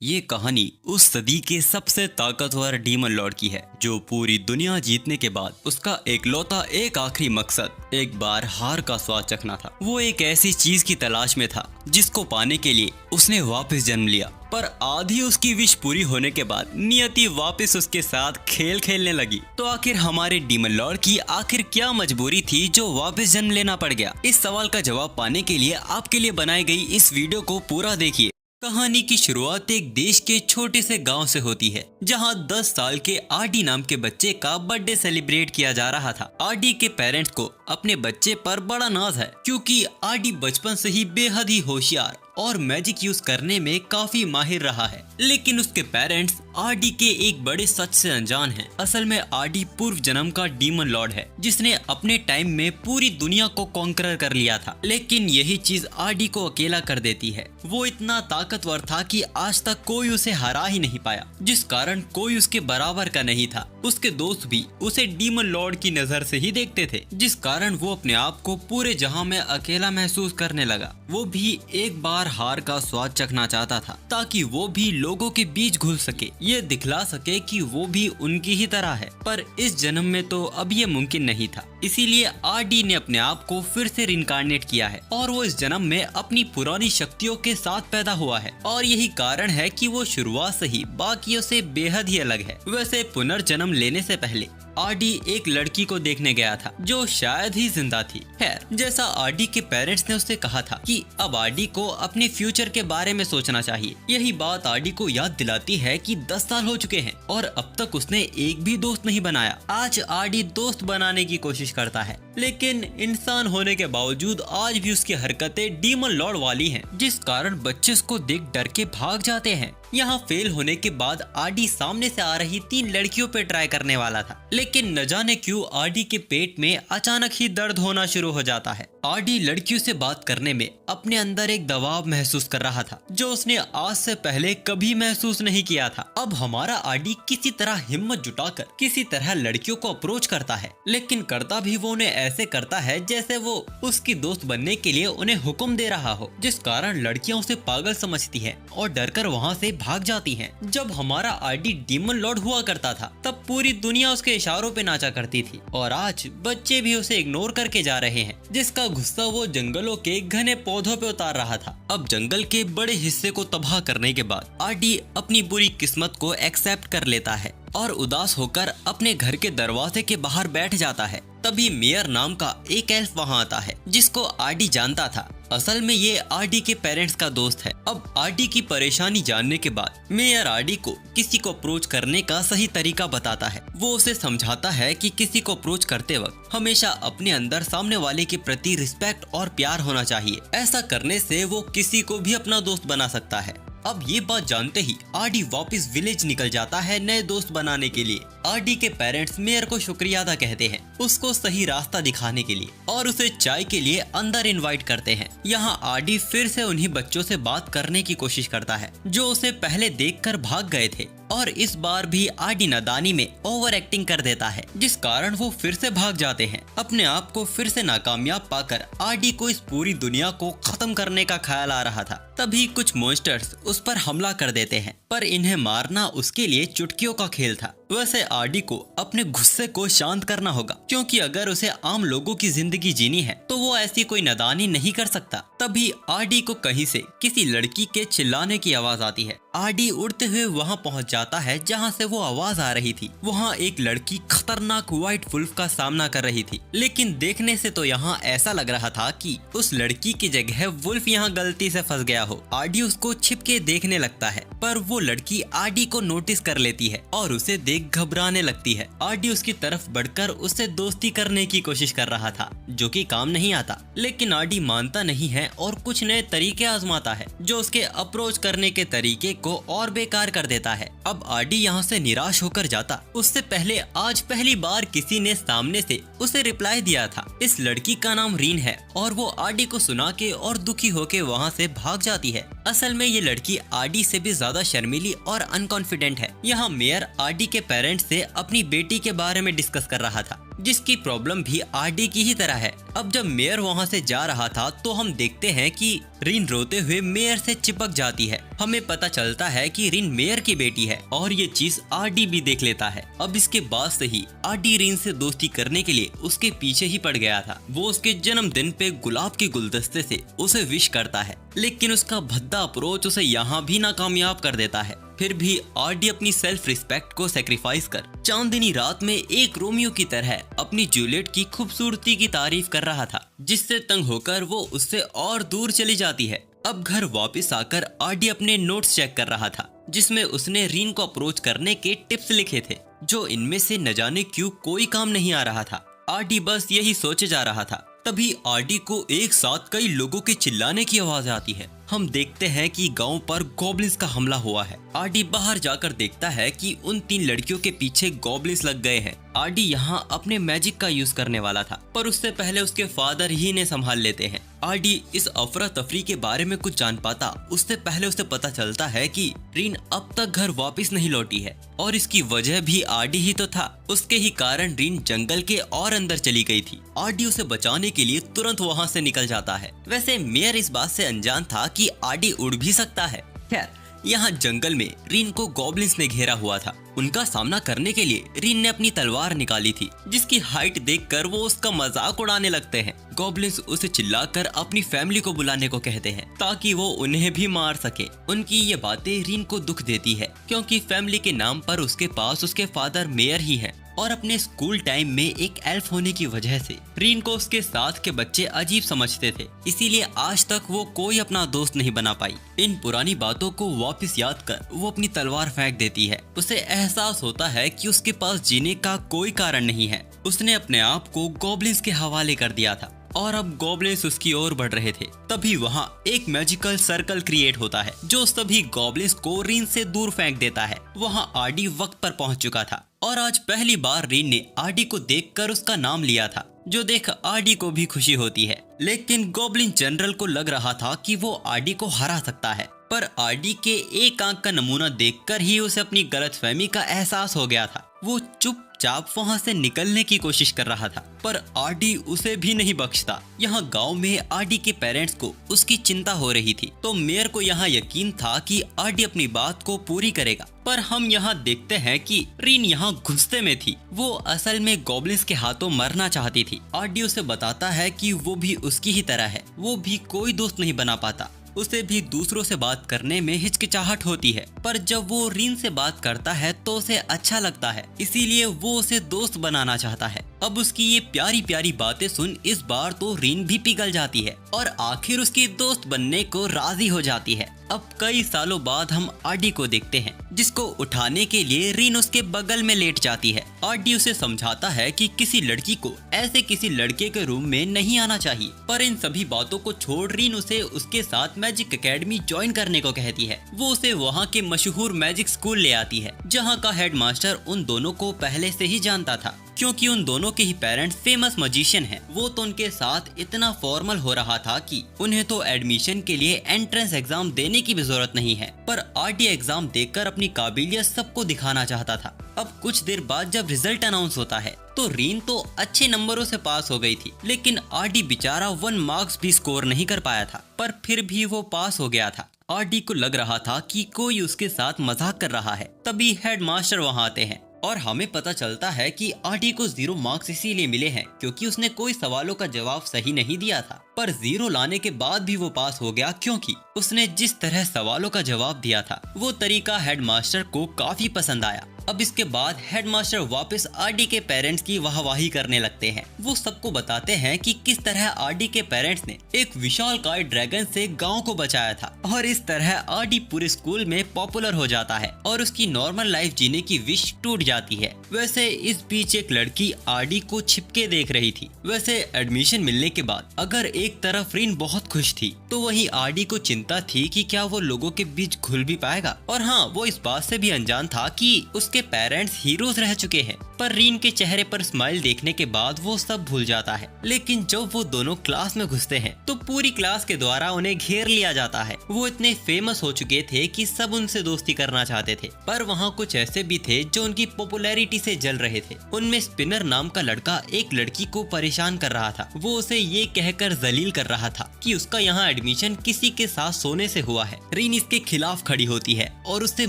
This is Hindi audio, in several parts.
ये कहानी उस सदी के सबसे ताकतवर डीमन लॉर्ड की है जो पूरी दुनिया जीतने के बाद उसका एकलौता एक आखिरी मकसद एक बार हार का स्वाद चखना था। वो एक ऐसी चीज की तलाश में था जिसको पाने के लिए उसने वापस जन्म लिया, पर आधी उसकी विश पूरी होने के बाद नियति वापस उसके साथ खेल खेलने लगी। तो आखिर हमारे डीमन लॉर्ड की आखिर क्या मजबूरी थी जो वापस जन्म लेना पड़ गया? इस सवाल का जवाब पाने के लिए आपके लिए बनाई गई इस वीडियो को पूरा देखिए। कहानी की शुरुआत एक देश के छोटे से गांव से होती है जहां 10 साल के आरडी नाम के बच्चे का बर्थडे सेलिब्रेट किया जा रहा था। आरडी के पेरेंट्स को अपने बच्चे पर बड़ा नाज है क्योंकि आरडी बचपन से ही बेहद ही होशियार और मैजिक यूज करने में काफी माहिर रहा है। लेकिन उसके पेरेंट्स आरडी के एक बड़े सच से अनजान हैं। असल में आरडी पूर्व जन्म का डीमन लॉर्ड है जिसने अपने टाइम में पूरी दुनिया को कॉन्करर कर लिया था। लेकिन यही चीज आरडी को अकेला कर देती है। वो इतना ताकतवर था कि आज तक कोई उसे हरा ही नहीं पाया, जिस कारण कोई उसके बराबर का नहीं था। उसके दोस्त भी उसे डीमन लॉर्ड की नजर से ही देखते थे, जिस कारण वो अपने आप को पूरे जहां में अकेला महसूस करने लगा। वो भी एक बार हार का स्वाद चखना चाहता था ताकि वो भी लोगों के बीच घुल सके, ये दिखला सके कि वो भी उनकी ही तरह है। पर इस जन्म में तो अब ये मुमकिन नहीं था, इसीलिए आरडी ने अपने आप को फिर से रिनकार्नेट किया है और वो इस जन्म में अपनी पुरानी शक्तियों के साथ पैदा हुआ है। और यही कारण है कि वो शुरुआत से ही बाकियों से बेहद ही अलग है। वैसे पुनर्जन्म लेने से पहले आरडी एक लड़की को देखने गया था जो शायद ही जिंदा थी। खैर, जैसा आरडी के पेरेंट्स ने उससे कहा था कि अब आरडी को अपने फ्यूचर के बारे में सोचना चाहिए। यही बात आरडी को याद दिलाती है कि 10 साल हो चुके हैं और अब तक उसने एक भी दोस्त नहीं बनाया। आज आरडी दोस्त बनाने की कोशिश करता है, लेकिन इंसान होने के बावजूद आज भी उसकी हरकतें डीमन लॉर्ड वाली हैं, जिस कारण बच्चे उसको देख डर के भाग जाते हैं। यहाँ फेल होने के बाद आरडी सामने से आ रही 3 लड़कियों पे ट्राई करने वाला था, लेकिन न जाने क्यों आरडी के पेट में अचानक ही दर्द होना शुरू हो जाता है। आरडी लड़कियों से बात करने में अपने अंदर एक दबाव महसूस कर रहा था जो उसने आज से पहले कभी महसूस नहीं किया था। अब हमारा आरडी किसी तरह हिम्मत जुटाकर किसी तरह लड़कियों को अप्रोच करता है, लेकिन करता भी वो उन्हें ऐसे करता है जैसे वो उसकी दोस्त बनने के लिए उन्हें हुक्म दे रहा हो, जिस कारण लड़कियां उसे पागल समझती है और डरकर वहाँ से भाग जाती हैं। जब हमारा आरडी डीमन लॉर्ड हुआ करता था तब पूरी दुनिया उसके इशारों पे नाचा करती थी और आज बच्चे भी उसे इग्नोर करके जा रहे हैं, जिसका गुस्सा वो जंगलों के घने पौधों पे उतार रहा था। अब जंगल के बड़े हिस्से को तबाह करने के बाद आरडी अपनी बुरी किस्मत को एक्सेप्ट कर लेता है और उदास होकर अपने घर के दरवाजे के बाहर बैठ जाता है। तभी मेयर नाम का एक एल्फ वहाँ आता है जिसको आरडी जानता था। असल में ये आरडी के पेरेंट्स का दोस्त है। अब आरडी की परेशानी जानने के बाद मेयर आरडी को किसी को अप्रोच करने का सही तरीका बताता है। वो उसे समझाता है कि किसी को अप्रोच करते वक्त हमेशा अपने अंदर सामने वाले के प्रति रिस्पेक्ट और प्यार होना चाहिए। ऐसा करने से वो किसी को भी अपना दोस्त बना सकता है। अब ये बात जानते ही आरडी वापस विलेज निकल जाता है नए दोस्त बनाने के लिए। आरडी के पेरेंट्स मेयर को शुक्रिया अदा कहते हैं उसको सही रास्ता दिखाने के लिए और उसे चाय के लिए अंदर इनवाइट करते हैं। यहाँ आरडी फिर से उन्हीं बच्चों से बात करने की कोशिश करता है जो उसे पहले देखकर भाग गए थे, और इस बार भी आरडी नादानी में ओवर एक्टिंग कर देता है, जिस कारण वो फिर से भाग जाते हैं। अपने आप को फिर से नाकामयाब पाकर आरडी को इस पूरी दुनिया को खत्म करने का ख्याल आ रहा था। तभी कुछ मॉन्स्टर्स उस पर हमला कर देते हैं, पर इन्हें मारना उसके लिए चुटकियों का खेल था। वैसे आरडी को अपने गुस्से को शांत करना होगा, क्योंकि अगर उसे आम लोगों की जिंदगी जीनी है तो वो ऐसी कोई नादानी नहीं कर सकता। तभी आरडी को कहीं से किसी लड़की के चिल्लाने की आवाज आती है। आरडी उड़ते हुए वहां पहुंच जाता है जहां से वो आवाज आ रही थी। वहां एक लड़की खतरनाक व्हाइट वुल्फ का सामना कर रही थी, लेकिन देखने से तो यहाँ ऐसा लग रहा था कि उस लड़की की जगह वुल्फ यहाँ गलती से फंस गया हो। आरडी उसको छिपके देखने लगता है, पर वो लड़की आरडी को नोटिस कर लेती है और उसे देख घबराने लगती है। आरडी उसकी तरफ बढ़कर उससे दोस्ती करने की कोशिश कर रहा था, जो कि काम नहीं आता। लेकिन आरडी मानता नहीं है और कुछ नए तरीके आजमाता है जो उसके अप्रोच करने के तरीके को और बेकार कर देता है। अब आरडी यहाँ से निराश होकर जाता उससे पहले आज पहली बार किसी ने सामने से उसे रिप्लाई दिया था। इस लड़की का नाम रीन है और वो आरडी को सुना के और दुखी होके वहाँ से भाग जाती है। असल में ये लड़की आरडी से भी ज्यादा शर्मीली और अनकॉन्फिडेंट है। यहाँ मेयर आरडी के पेरेंट्स से अपनी बेटी के बारे में डिस्कस कर रहा था। जिसकी प्रॉब्लम भी आरडी की ही तरह है। अब जब मेयर वहाँ से जा रहा था तो हम देखते हैं कि रिन रोते हुए मेयर से चिपक जाती है। हमें पता चलता है कि रिन मेयर की बेटी है और ये चीज आरडी भी देख लेता है। अब इसके बाद से ही आरडी रिन से दोस्ती करने के लिए उसके पीछे ही पड़ गया था। वो उसके जन्मदिन पे गुलाब के गुलदस्ते से उसे विश करता है, लेकिन उसका भद्दा अप्रोच उसे यहाँ भी नाकामयाब कर देता है। फिर भी आरडी अपनी सेल्फ रिस्पेक्ट को सेक्रीफाइस कर चांदनी रात में एक रोमियो की तरह अपनी जूलियट की खूबसूरती की तारीफ कर रहा था, जिससे तंग होकर वो उससे और दूर चली जाती है। अब घर वापस आकर आरडी अपने नोट्स चेक कर रहा था, जिसमें उसने रीन को अप्रोच करने के टिप्स लिखे थे, जो इनमें से न जाने क्यों कोई काम नहीं आ रहा था। आरडी बस यही सोचे जा रहा था। तभी आरडी को एक साथ कई लोगों के चिल्लाने की आवाज आती है। हम देखते हैं कि गांव पर गॉब्लिन्स का हमला हुआ है। आरडी बाहर जाकर देखता है कि उन 3 लड़कियों के पीछे गॉब्लिन्स लग गए हैं। आरडी यहाँ अपने मैजिक का यूज करने वाला था, पर उससे पहले उसके फादर ही ने संभाल लेते हैं। आरडी इस अफरा तफरी के बारे में कुछ जान पाता उससे पहले उसे पता चलता है कि रीन अब तक घर वापस नहीं लौटी है, और इसकी वजह भी आरडी ही तो था। उसके ही कारण रीन जंगल के और अंदर चली गई थी। आरडी उसे बचाने के लिए तुरंत वहाँ से निकल जाता है। वैसे मेयर इस बात से अनजान था कि आरडी उड़ भी सकता है। खैर, यहाँ जंगल में रीन को गॉब्लिन्स ने घेरा हुआ था। उनका सामना करने के लिए रीन ने अपनी तलवार निकाली थी, जिसकी हाइट देखकर वो उसका मजाक उड़ाने लगते हैं। गॉब्लिन्स उसे चिल्लाकर अपनी फैमिली को बुलाने को कहते हैं ताकि वो उन्हें भी मार सके। उनकी ये बातें रीन को दुख देती है, क्योंकि फैमिली के नाम पर उसके पास उसके फादर मेयर ही हैं, और अपने स्कूल टाइम में एक एल्फ होने की वजह से रीन को उसके साथ के बच्चे अजीब समझते थे, इसीलिए आज तक वो कोई अपना दोस्त नहीं बना पाई। इन पुरानी बातों को वापस याद कर वो अपनी तलवार फेंक देती है। उसे एहसास होता है कि उसके पास जीने का कोई कारण नहीं है। उसने अपने आप को गॉब्लिन्स के हवाले कर दिया था और अब गॉब्लिन्स उसकी ओर बढ़ रहे थे। तभी वहाँ एक मैजिकल सर्कल क्रिएट होता है जो सभी गॉब्लिन्स को रीन से दूर फेंक देता है। वहाँ आरडी वक्त पर पहुँच चुका था और आज पहली बार रीन ने आरडी को देखकर उसका नाम लिया था, जो देख आरडी को भी खुशी होती है। लेकिन गॉब्लिन जनरल को लग रहा था कि वो आरडी को हरा सकता है, पर आरडी के एक आंख का नमूना देखकर ही उसे अपनी गलतफहमी का एहसास हो गया था। वो चुपचाप वहां से निकलने की कोशिश कर रहा था, पर आरडी उसे भी नहीं बख्शता। यहाँ गांव में आरडी के पेरेंट्स को उसकी चिंता हो रही थी, तो मेयर को यहाँ यकीन था कि आरडी अपनी बात को पूरी करेगा। पर हम यहाँ देखते हैं कि रीन यहाँ गुस्से में थी। वो असल में गॉब्लिन्स के हाथों मरना चाहती थी। आरडी उसे बताता है कि वो भी उसकी ही तरह है, वो भी कोई दोस्त नहीं बना पाता। उसे भी दूसरों से बात करने में हिचकिचाहट होती है, पर जब वो रीन से बात करता है तो उसे अच्छा लगता है, इसीलिए वो उसे दोस्त बनाना चाहता है। अब उसकी ये प्यारी प्यारी बातें सुन इस बार तो रीन भी पिघल जाती है और आखिर उसकी दोस्त बनने को राजी हो जाती है। अब कई सालों बाद हम आरडी को देखते हैं, जिसको उठाने के लिए रीन उसके बगल में लेट जाती है। आरडी उसे समझाता है कि किसी लड़की को ऐसे किसी लड़के के रूम में नहीं आना चाहिए, पर इन सभी बातों को छोड़ रीन उसे उसके साथ मैजिक एकेडमी ज्वाइन करने को कहती है। वो उसे वहाँ के मशहूर मैजिक स्कूल ले आती है, जहाँ का हेडमास्टर उन दोनों को पहले से ही जानता था, क्योंकि उन दोनों के ही पेरेंट्स फेमस मजिशियन हैं। वो तो उनके साथ इतना फॉर्मल हो रहा था कि उन्हें तो एडमिशन के लिए एंट्रेंस एग्जाम देने की भी जरूरत नहीं है, पर आरडी एग्जाम देकर अपनी काबिलियत सबको दिखाना चाहता था। अब कुछ देर बाद जब रिजल्ट अनाउंस होता है तो रीन तो अच्छे नंबरों से पास हो गई थी, लेकिन आरडी बेचारा 1 मार्क्स भी स्कोर नहीं कर पाया था, पर फिर भी वो पास हो गया था। आरडी को लग रहा था कि कोई उसके साथ मजाक कर रहा है। तभी हेडमास्टर वहाँ आते हैं और हमें पता चलता है कि आरडी को 0 मार्क्स इसीलिए मिले हैं क्योंकि उसने कोई सवालों का जवाब सही नहीं दिया था, पर 0 लाने के बाद भी वो पास हो गया क्योंकि उसने जिस तरह सवालों का जवाब दिया था वो तरीका हेडमास्टर को काफी पसंद आया। अब इसके बाद हेडमास्टर वापस आरडी के पेरेंट्स की वाहवाही करने लगते हैं। वो सबको बताते हैं कि किस तरह आरडी के पेरेंट्स ने एक विशालकाय ड्रैगन से गांव को बचाया था, और इस तरह आरडी पूरे स्कूल में पॉपुलर हो जाता है और उसकी नॉर्मल लाइफ जीने की विश टूट जाती है। वैसे इस बीच एक लड़की आरडी को छिपके देख रही थी। वैसे एडमिशन मिलने के बाद अगर एक तरफ रीन बहुत खुश थी, तो वहीं आरडी को चिंता थी कि क्या वो लोगों के बीच घुल भी पाएगा। और हाँ, वो इस बात से भी अनजान था कि उसके उसके पेरेंट्स हीरोज रह चुके हैं। पर रीन के चेहरे पर स्माइल देखने के बाद वो सब भूल जाता है। लेकिन जब वो दोनों क्लास में घुसते हैं तो पूरी क्लास के द्वारा उन्हें घेर लिया जाता है। वो इतने फेमस हो चुके थे कि सब उनसे दोस्ती करना चाहते थे, पर वहाँ कुछ ऐसे भी थे जो उनकी पॉपुलैरिटी से जल रहे थे। उनमें स्पिनर नाम का लड़का एक लड़की को परेशान कर रहा था। वो उसे ये कहकर जलील कर रहा था कि उसका यहाँ एडमिशन किसी के साथ सोने से हुआ है। रीन इसके खिलाफ खड़ी होती है और उससे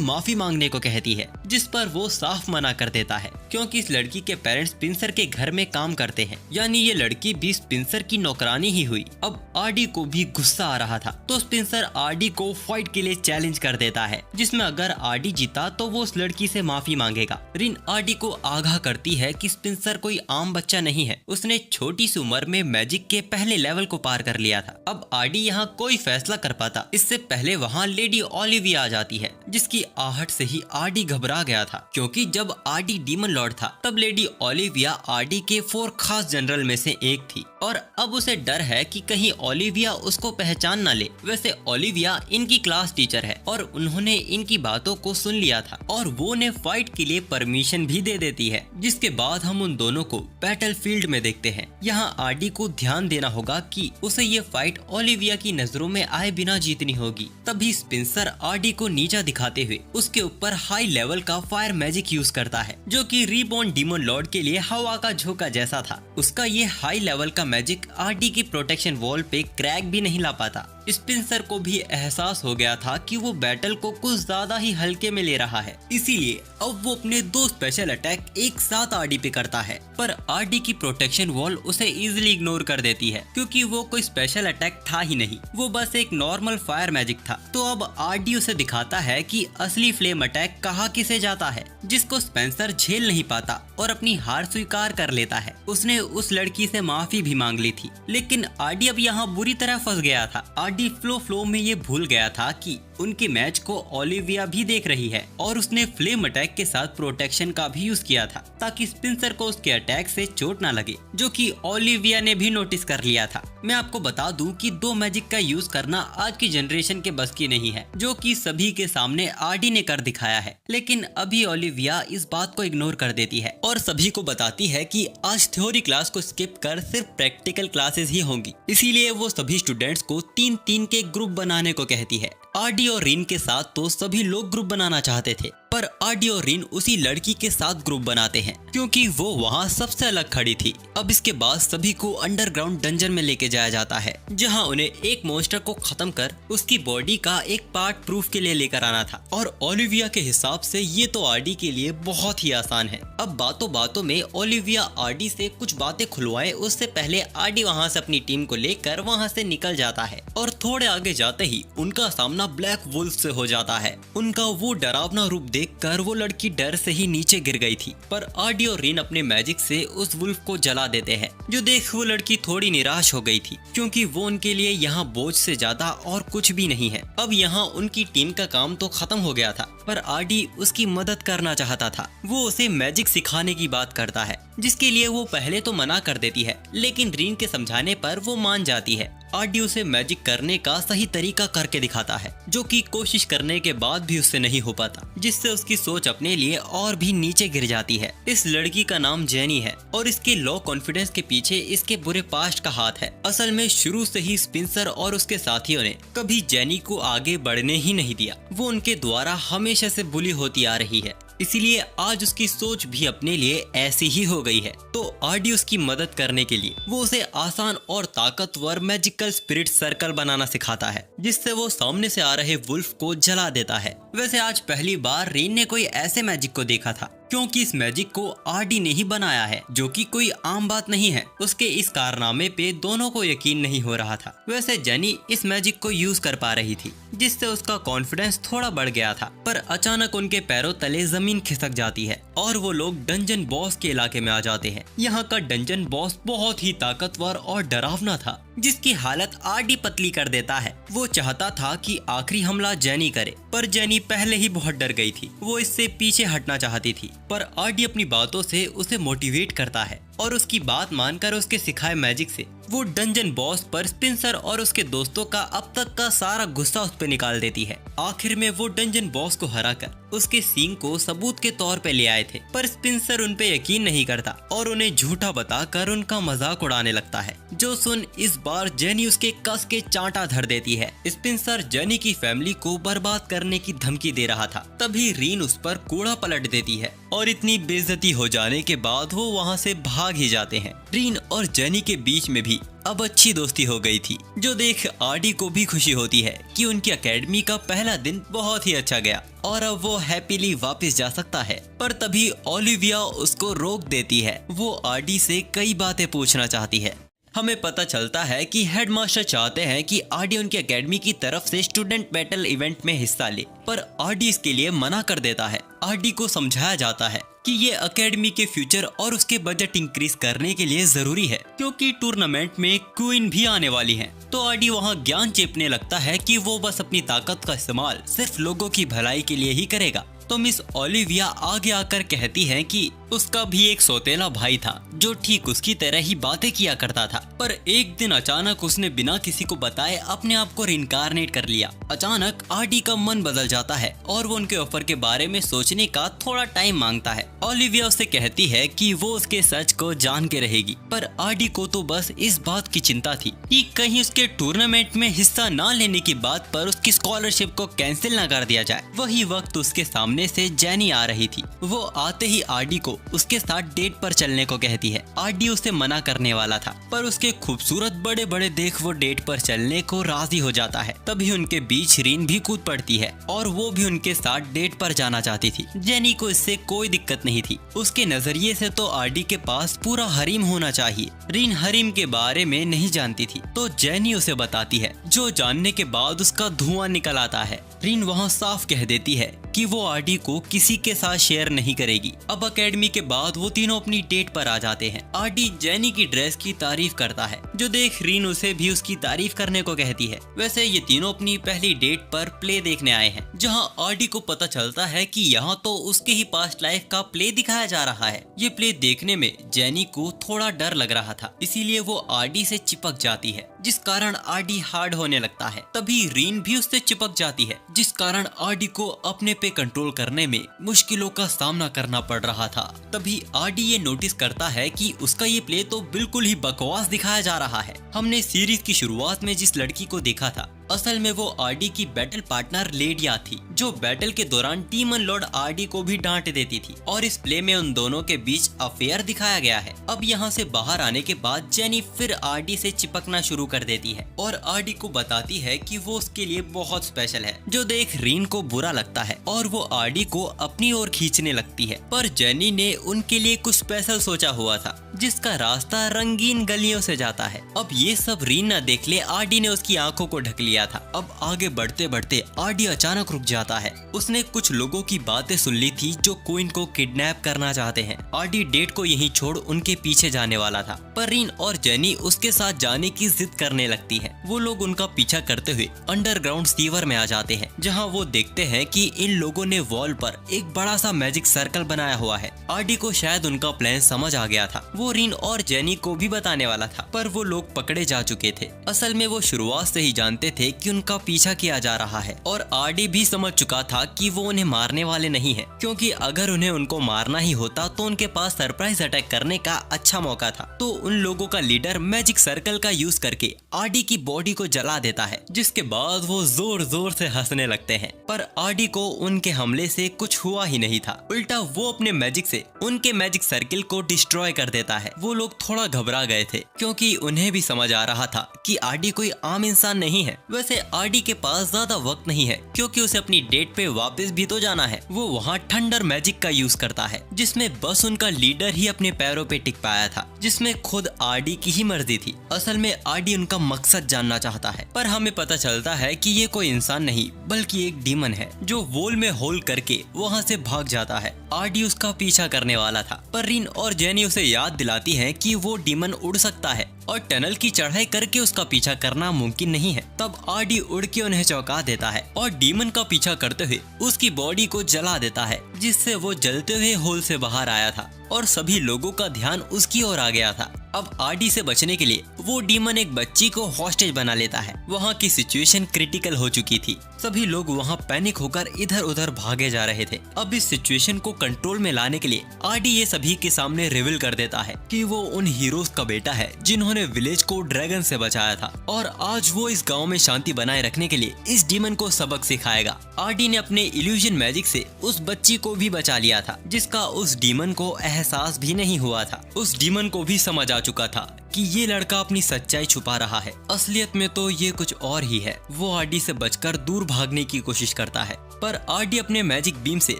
माफी मांगने को कहती है, जिस पर वो साफ मना कर देता है क्योंकि इस लड़की के पेरेंट्स स्पिंसर के घर में काम करते हैं, यानी ये लड़की भी स्पिंसर की नौकरानी ही हुई। अब आरडी को भी गुस्सा आ रहा था तो स्पिंसर आरडी को फाइट के लिए चैलेंज कर देता है, जिसमें अगर आरडी जीता तो वो उस लड़की से माफी मांगेगा। रिन आरडी को आगाह करती है कि स्पिंसर कोई आम बच्चा नहीं है, उसने छोटी सी उम्र में मैजिक के पहले लेवल को पार कर लिया था। अब आरडी यहाँ कोई फैसला कर पाता इससे पहले वहाँ लेडी ओलिविया आ जाती है, जिसकी आहट से ही आरडी घबरा गया था, क्योंकि जब आरडी डीमन लॉर्ड था तब लेडी ओलिविया आरडी के 4 खास जनरल में से एक थी और अब उसे डर है कि कहीं ओलिविया उसको पहचान न ले। वैसे ओलिविया इनकी क्लास टीचर है और उन्होंने इनकी बातों को सुन लिया था और वो उन्हें फाइट के लिए परमिशन भी दे देती है, जिसके बाद हम उन दोनों को बैटल फील्ड में देखते हैं। यहाँ आरडी को ध्यान देना होगा कि उसे ये फाइट ओलिविया की नजरों में आए बिना जीतनी होगी। तभी स्पिंसर आरडी को नीचा दिखाते हुए उसके ऊपर हाई लेवल का फायर मैजिक यूज करता है, जो कि रीबॉर्न डीमन लॉर्ड के लिए हवा का झोंका जैसा था। उसका ये हाई लेवल का मैजिक आरडी की प्रोटेक्शन वॉल पे क्रैक भी नहीं ला पाता। स्पिंसर को भी एहसास हो गया था कि वो बैटल को कुछ ज्यादा ही हल्के में ले रहा है, इसीलिए अब वो अपने 2 स्पेशल अटैक एक साथ आरडी पे करता है। पर आरडी की प्रोटेक्शन वॉल उसे इजीली इग्नोर कर देती है, क्योंकि वो कोई स्पेशल अटैक था ही नहीं, वो बस एक नॉर्मल फायर मैजिक था। तो अब आरडी उसे दिखाता है कि असली फ्लेम अटैक कहाँ किसे जाता है, जिसको स्पेंसर झेल नहीं पाता और अपनी हार स्वीकार कर लेता है। उसने उस लड़की से माफी भी मांग ली थी, लेकिन आरडी अब यहाँ बुरी तरह फंस गया था। आरडी फ्लो में ये भूल गया था कि उनके मैच को ओलिविया भी देख रही है और उसने फ्लेम अटैक के साथ प्रोटेक्शन का भी यूज किया था ताकि स्पिंसर को उसके अटैक से चोट ना लगे, जो कि ओलिविया ने भी नोटिस कर लिया था। मैं आपको बता दूं कि 2 मैजिक का यूज करना आज की जनरेशन के बस की नहीं है, जो कि सभी के सामने आरडी ने कर दिखाया है। लेकिन अभी ओलिविया इस बात को इग्नोर कर देती है और सभी को बताती है कि आज थ्योरी क्लास को स्किप कर सिर्फ प्रैक्टिकल क्लासेस ही होंगी, इसीलिए वो सभी स्टूडेंट्स को 3-3 के ग्रुप बनाने को कहती है। आरडी और रीन के साथ तो सभी लोग ग्रुप बनाना चाहते थे, पर आरडी और रीन उसी लड़की के साथ ग्रुप बनाते हैं क्योंकि वो वहाँ सबसे अलग खड़ी थी। अब इसके बाद सभी को अंडरग्राउंड डंजन में लेके जाया जाता है, जहाँ उन्हें एक मॉन्स्टर को खत्म कर उसकी बॉडी का एक पार्ट प्रूफ के लिए लेकर आना था। और ओलिविया के हिसाब से ये तो आरडी के लिए बहुत ही आसान है। अब बातों बातों में ओलिविया आरडी से कुछ बातें खुलवाए उससे पहले आरडी वहाँ से अपनी टीम को लेकर वहाँ से निकल जाता है और थोड़े आगे जाते ही उनका सामना ब्लैक वुल्फ से हो जाता है। उनका वो डरावना रूप देखकर वो लड़की डर से ही नीचे गिर गई थी, पर आरडी और रीन अपने मैजिक से उस वुल्फ को जला देते हैं, जो देख वो लड़की थोड़ी निराश हो गई थी क्योंकि वो उनके लिए यहाँ बोझ से ज्यादा और कुछ भी नहीं है। अब यहाँ उनकी टीम का काम तो खत्म हो गया था, पर आरडी उसकी मदद करना चाहता था। वो उसे मैजिक सिखाने की बात करता है, जिसके लिए वो पहले तो मना कर देती है, लेकिन रीन के समझाने पर वो मान जाती है। आरडी उसे मैजिक करने का सही तरीका करके दिखाता है, जो कि कोशिश करने के बाद भी उससे नहीं हो पाता, जिससे उसकी सोच अपने लिए और भी नीचे गिर जाती है। इस लड़की का नाम जेनी है और इसके लो कॉन्फिडेंस के पीछे इसके बुरे पास्ट का हाथ है। असल में शुरू से ही स्पिंसर और उसके साथियों ने कभी जेनी को आगे बढ़ने ही नहीं दिया। वो उनके द्वारा हमेशा से बुली होती आ रही है, इसीलिए आज उसकी सोच भी अपने लिए ऐसी ही हो गई है। तो आरडी उसकी मदद करने के लिए वो उसे आसान और ताकतवर मैजिकल स्पिरिट सर्कल बनाना सिखाता है, जिससे वो सामने से आ रहे वुल्फ को जला देता है। वैसे आज पहली बार रीन ने कोई ऐसे मैजिक को देखा था, क्योंकि इस मैजिक को आरडी ने ही बनाया है, जो कि कोई आम बात नहीं है। उसके इस कारनामे पे दोनों को यकीन नहीं हो रहा था। वैसे जेनी इस मैजिक को यूज कर पा रही थी, जिससे उसका कॉन्फिडेंस थोड़ा बढ़ गया था, पर अचानक उनके पैरों तले जमीन खिसक जाती है और वो लोग डंजन बॉस के इलाके में आ जाते हैं। यहाँ का डंजन बॉस बहुत ही ताकतवर और डरावना था, जिसकी हालत आरडी पतली कर देता है। वो चाहता था कि आखिरी हमला जेनी करे, पर जेनी पहले ही बहुत डर गई थी। वो इससे पीछे हटना चाहती थी, पर आरडी अपनी बातों से उसे मोटिवेट करता है और उसकी बात मानकर उसके सिखाए मैजिक से वो डंजन बॉस पर स्पेंसर और उसके दोस्तों का अब तक का सारा गुस्सा उस पर निकाल देती है। आखिर में वो डंजन बॉस को हराकर उसके सींग को सबूत के तौर पे ले आए थे, पर स्पेंसर उन पे यकीन नहीं करता और उन्हें झूठा बताकर उनका मजाक उड़ाने लगता है, जो सुन इस बार जेनी उसके कस के चांटा धर देती है। स्पेंसर जेनी की फैमिली को बर्बाद करने की धमकी दे रहा था, तभी रीन उस पर कूड़ा पलट देती है और इतनी बेइज्जती हो जाने के बाद वो वहाँ से भाग ही जाते हैं। रीन और जेनी के बीच में भी अब अच्छी दोस्ती हो गई थी, जो देख आरडी को भी खुशी होती है कि उनकी एकेडमी का पहला दिन बहुत ही अच्छा गया और अब वो हैप्पीली वापस जा सकता है। पर तभी ओलिविया उसको रोक देती है। वो आरडी से कई बातें पूछना चाहती है। हमें पता चलता है कि हेडमास्टर चाहते हैं कि आरडी उनकी एकेडमी की तरफ से स्टूडेंट बैटल इवेंट में हिस्सा ले, पर आरडी इसके लिए मना कर देता है। आरडी को समझाया जाता है कि ये एकेडमी के फ्यूचर और उसके बजट इंक्रीज करने के लिए जरूरी है, क्योंकि टूर्नामेंट में क्वीन भी आने वाली है। तो आरडी वहाँ ज्ञान चेपने लगता है कि वो बस अपनी ताकत का इस्तेमाल सिर्फ लोगों की भलाई के लिए ही करेगा। तो मिस ओलिविया आगे आकर कहती है कि उसका भी एक सौतेला भाई था जो ठीक उसकी तरह ही बातें किया करता था, पर एक दिन अचानक उसने बिना किसी को बताए अपने आप को रिइंकार्नेट कर लिया। अचानक आरडी का मन बदल जाता है और वो उनके ऑफर के बारे में सोचने का थोड़ा टाइम मांगता है। ओलिविया उससे कहती है कि वो उसके सच को जान के रहेगी, पर आरडी को तो बस इस बात की चिंता थी कि कहीं उसके टूर्नामेंट में हिस्सा न लेने की बात पर उसकी स्कॉलरशिप को कैंसिल न कर दिया जाए। वही वक्त उसके सामने से जेनी आ रही थी। वो आते ही आरडी को उसके साथ डेट पर चलने को कहती है। आरडी उसे मना करने वाला था, पर उसके खूबसूरत बड़े बड़े देख वो डेट पर चलने को राजी हो जाता है। तभी उनके बीच रीन भी कूद पड़ती है और वो भी उनके साथ डेट पर जाना चाहती थी। जेनी को इससे कोई दिक्कत नहीं थी। उसके नजरिए से तो आरडी के पास पूरा हरीम होना चाहिए। रीन हरीम के बारे में नहीं जानती थी, तो जेनी उसे बताती है, जो जानने के बाद उसका धुआं निकल आता है। रीन वहाँ साफ कह देती है कि वो आरडी को किसी के साथ शेयर नहीं करेगी। अब एकेडमी के बाद वो तीनों अपनी डेट पर आ जाते हैं। आरडी जेनी की ड्रेस की तारीफ करता है, जो देख रीन उसे भी उसकी तारीफ करने को कहती है। वैसे ये तीनों अपनी पहली डेट पर प्ले देखने आए हैं, जहां आरडी को पता चलता है कि यहाँ तो उसके ही पास्ट लाइफ का प्ले दिखाया जा रहा है। ये प्ले देखने में जेनी को थोड़ा डर लग रहा था, इसीलिए वो आरडी से चिपक जाती है, जिस कारण आरडी हार्ड होने लगता है। तभी रीन भी उससे चिपक जाती है, जिस कारण आरडी को अपने पे कंट्रोल करने में मुश्किलों का सामना करना पड़ रहा था। तभी आरडी ये नोटिस करता है कि उसका ये प्ले तो बिल्कुल ही बकवास दिखाया जा रहा है। हमने सीरीज की शुरुआत में जिस लड़की को देखा था, असल में वो आरडी की बैटल पार्टनर लेडिया थी, जो बैटल के दौरान डीमन लॉर्ड आरडी को भी डांट देती थी, और इस प्ले में उन दोनों के बीच अफेयर दिखाया गया है। अब यहाँ से बाहर आने के बाद जेनी फिर आरडी से चिपकना शुरू कर देती है और आरडी को बताती है कि वो उसके लिए बहुत स्पेशल है, जो देख रीन को बुरा लगता है और वो आरडी को अपनी ओर खींचने लगती है। पर जेनी ने उनके लिए कुछ स्पेशल सोचा हुआ था, जिसका रास्ता रंगीन गलियों से जाता है। अब ये सब रीन न देख ले, आरडी ने उसकी आंखों को ढक लिया था। अब आगे बढ़ते बढ़ते आरडी अचानक रुक जाता है। उसने कुछ लोगों की बातें सुन ली थी जो क्वीन को किडनैप करना चाहते हैं। आरडी डेट को यहीं छोड़ उनके पीछे जाने वाला था, पर रीन और जेनी उसके साथ जाने की जिद करने लगती है। वो लोग उनका पीछा करते हुए अंडरग्राउंड सीवर में आ जाते हैं, जहाँ वो देखते हैं कि इन लोगों ने वॉल पर एक बड़ा सा मैजिक सर्कल बनाया हुआ है। आरडी को शायद उनका प्लान समझ आ गया था। वो रीन और जेनी को भी बताने वाला था, पर वो लोग पकड़े जा चुके थे। असल में वो शुरुआत से ही जानते थे कि उनका पीछा किया जा रहा है, और आरडी भी समझ चुका था कि वो उन्हें मारने वाले नहीं है, क्योंकि अगर उन्हें उनको मारना ही होता तो उनके पास सरप्राइज अटैक करने का अच्छा मौका था। तो उन लोगों का लीडर मैजिक सर्कल का यूज करके आरडी की बॉडी को जला देता है, जिसके बाद वो जोर जोर से हंसने लगते हैं। पर आरडी को उनके हमले से कुछ हुआ ही नहीं था, उल्टा वो अपने मैजिक से उनके मैजिक सर्किल को डिस्ट्रॉय कर देता है। वो लोग थोड़ा घबरा गए थे, क्योंकि उन्हें भी समझ आ रहा था कि आरडी कोई आम इंसान नहीं है। वैसे आरडी के पास ज्यादा वक्त नहीं है, क्योंकि उसे अपनी डेट पे वापस भी तो जाना है। वो वहाँ थंडर मैजिक का यूज करता है, जिसमें बस उनका लीडर ही अपने पैरों पे टिक पाया था, जिसमें खुद आरडी की ही मर्जी थी। असल में आरडी उनका मकसद जानना चाहता है, पर हमें पता चलता है कि ये कोई इंसान नहीं बल्कि एक डीमन है, जो वॉल में होल करके वहाँ से भाग जाता है। आरडी उसका पीछा करने वाला था, पर रीन और जेनी उसे याद दिलाती है कि वो डीमन उड़ सकता है और टनल की चढ़ाई करके उसका पीछा करना मुमकिन नहीं है। तब आरडी उड़ के उन्हें चौंका देता है और डीमन का पीछा करते हुए उसकी बॉडी को जला देता है, जिससे वो जलते हुए होल से बाहर आया था और सभी लोगों का ध्यान उसकी ओर आ गया था। अब आरडी से बचने के लिए वो डीमन एक बच्ची को हॉस्टेज बना लेता है। वहाँ की सिचुएशन क्रिटिकल हो चुकी थी। सभी लोग वहाँ पैनिक होकर इधर उधर भागे जा रहे थे। अब इस सिचुएशन को कंट्रोल में लाने के लिए आरडी ये सभी के सामने रिवील कर देता है कि वो उन हीरोज का बेटा है जिन्होंने विलेज को ड्रैगन से बचाया था और आज वो इस गाँव में शांति बनाए रखने के लिए इस डीमन को सबक सिखाएगा। आरडी ने अपने इल्यूजन मैजिक से उस बच्ची को भी बचा लिया था, जिसका उस डीमन को एहसास भी नहीं हुआ था। उस डीमन को भी समझ आ चुका था कि ये लड़का अपनी सच्चाई छुपा रहा है, असलियत में तो ये कुछ और ही है। वो आरडी से बचकर दूर भागने की कोशिश करता है, पर आरडी अपने मैजिक बीम से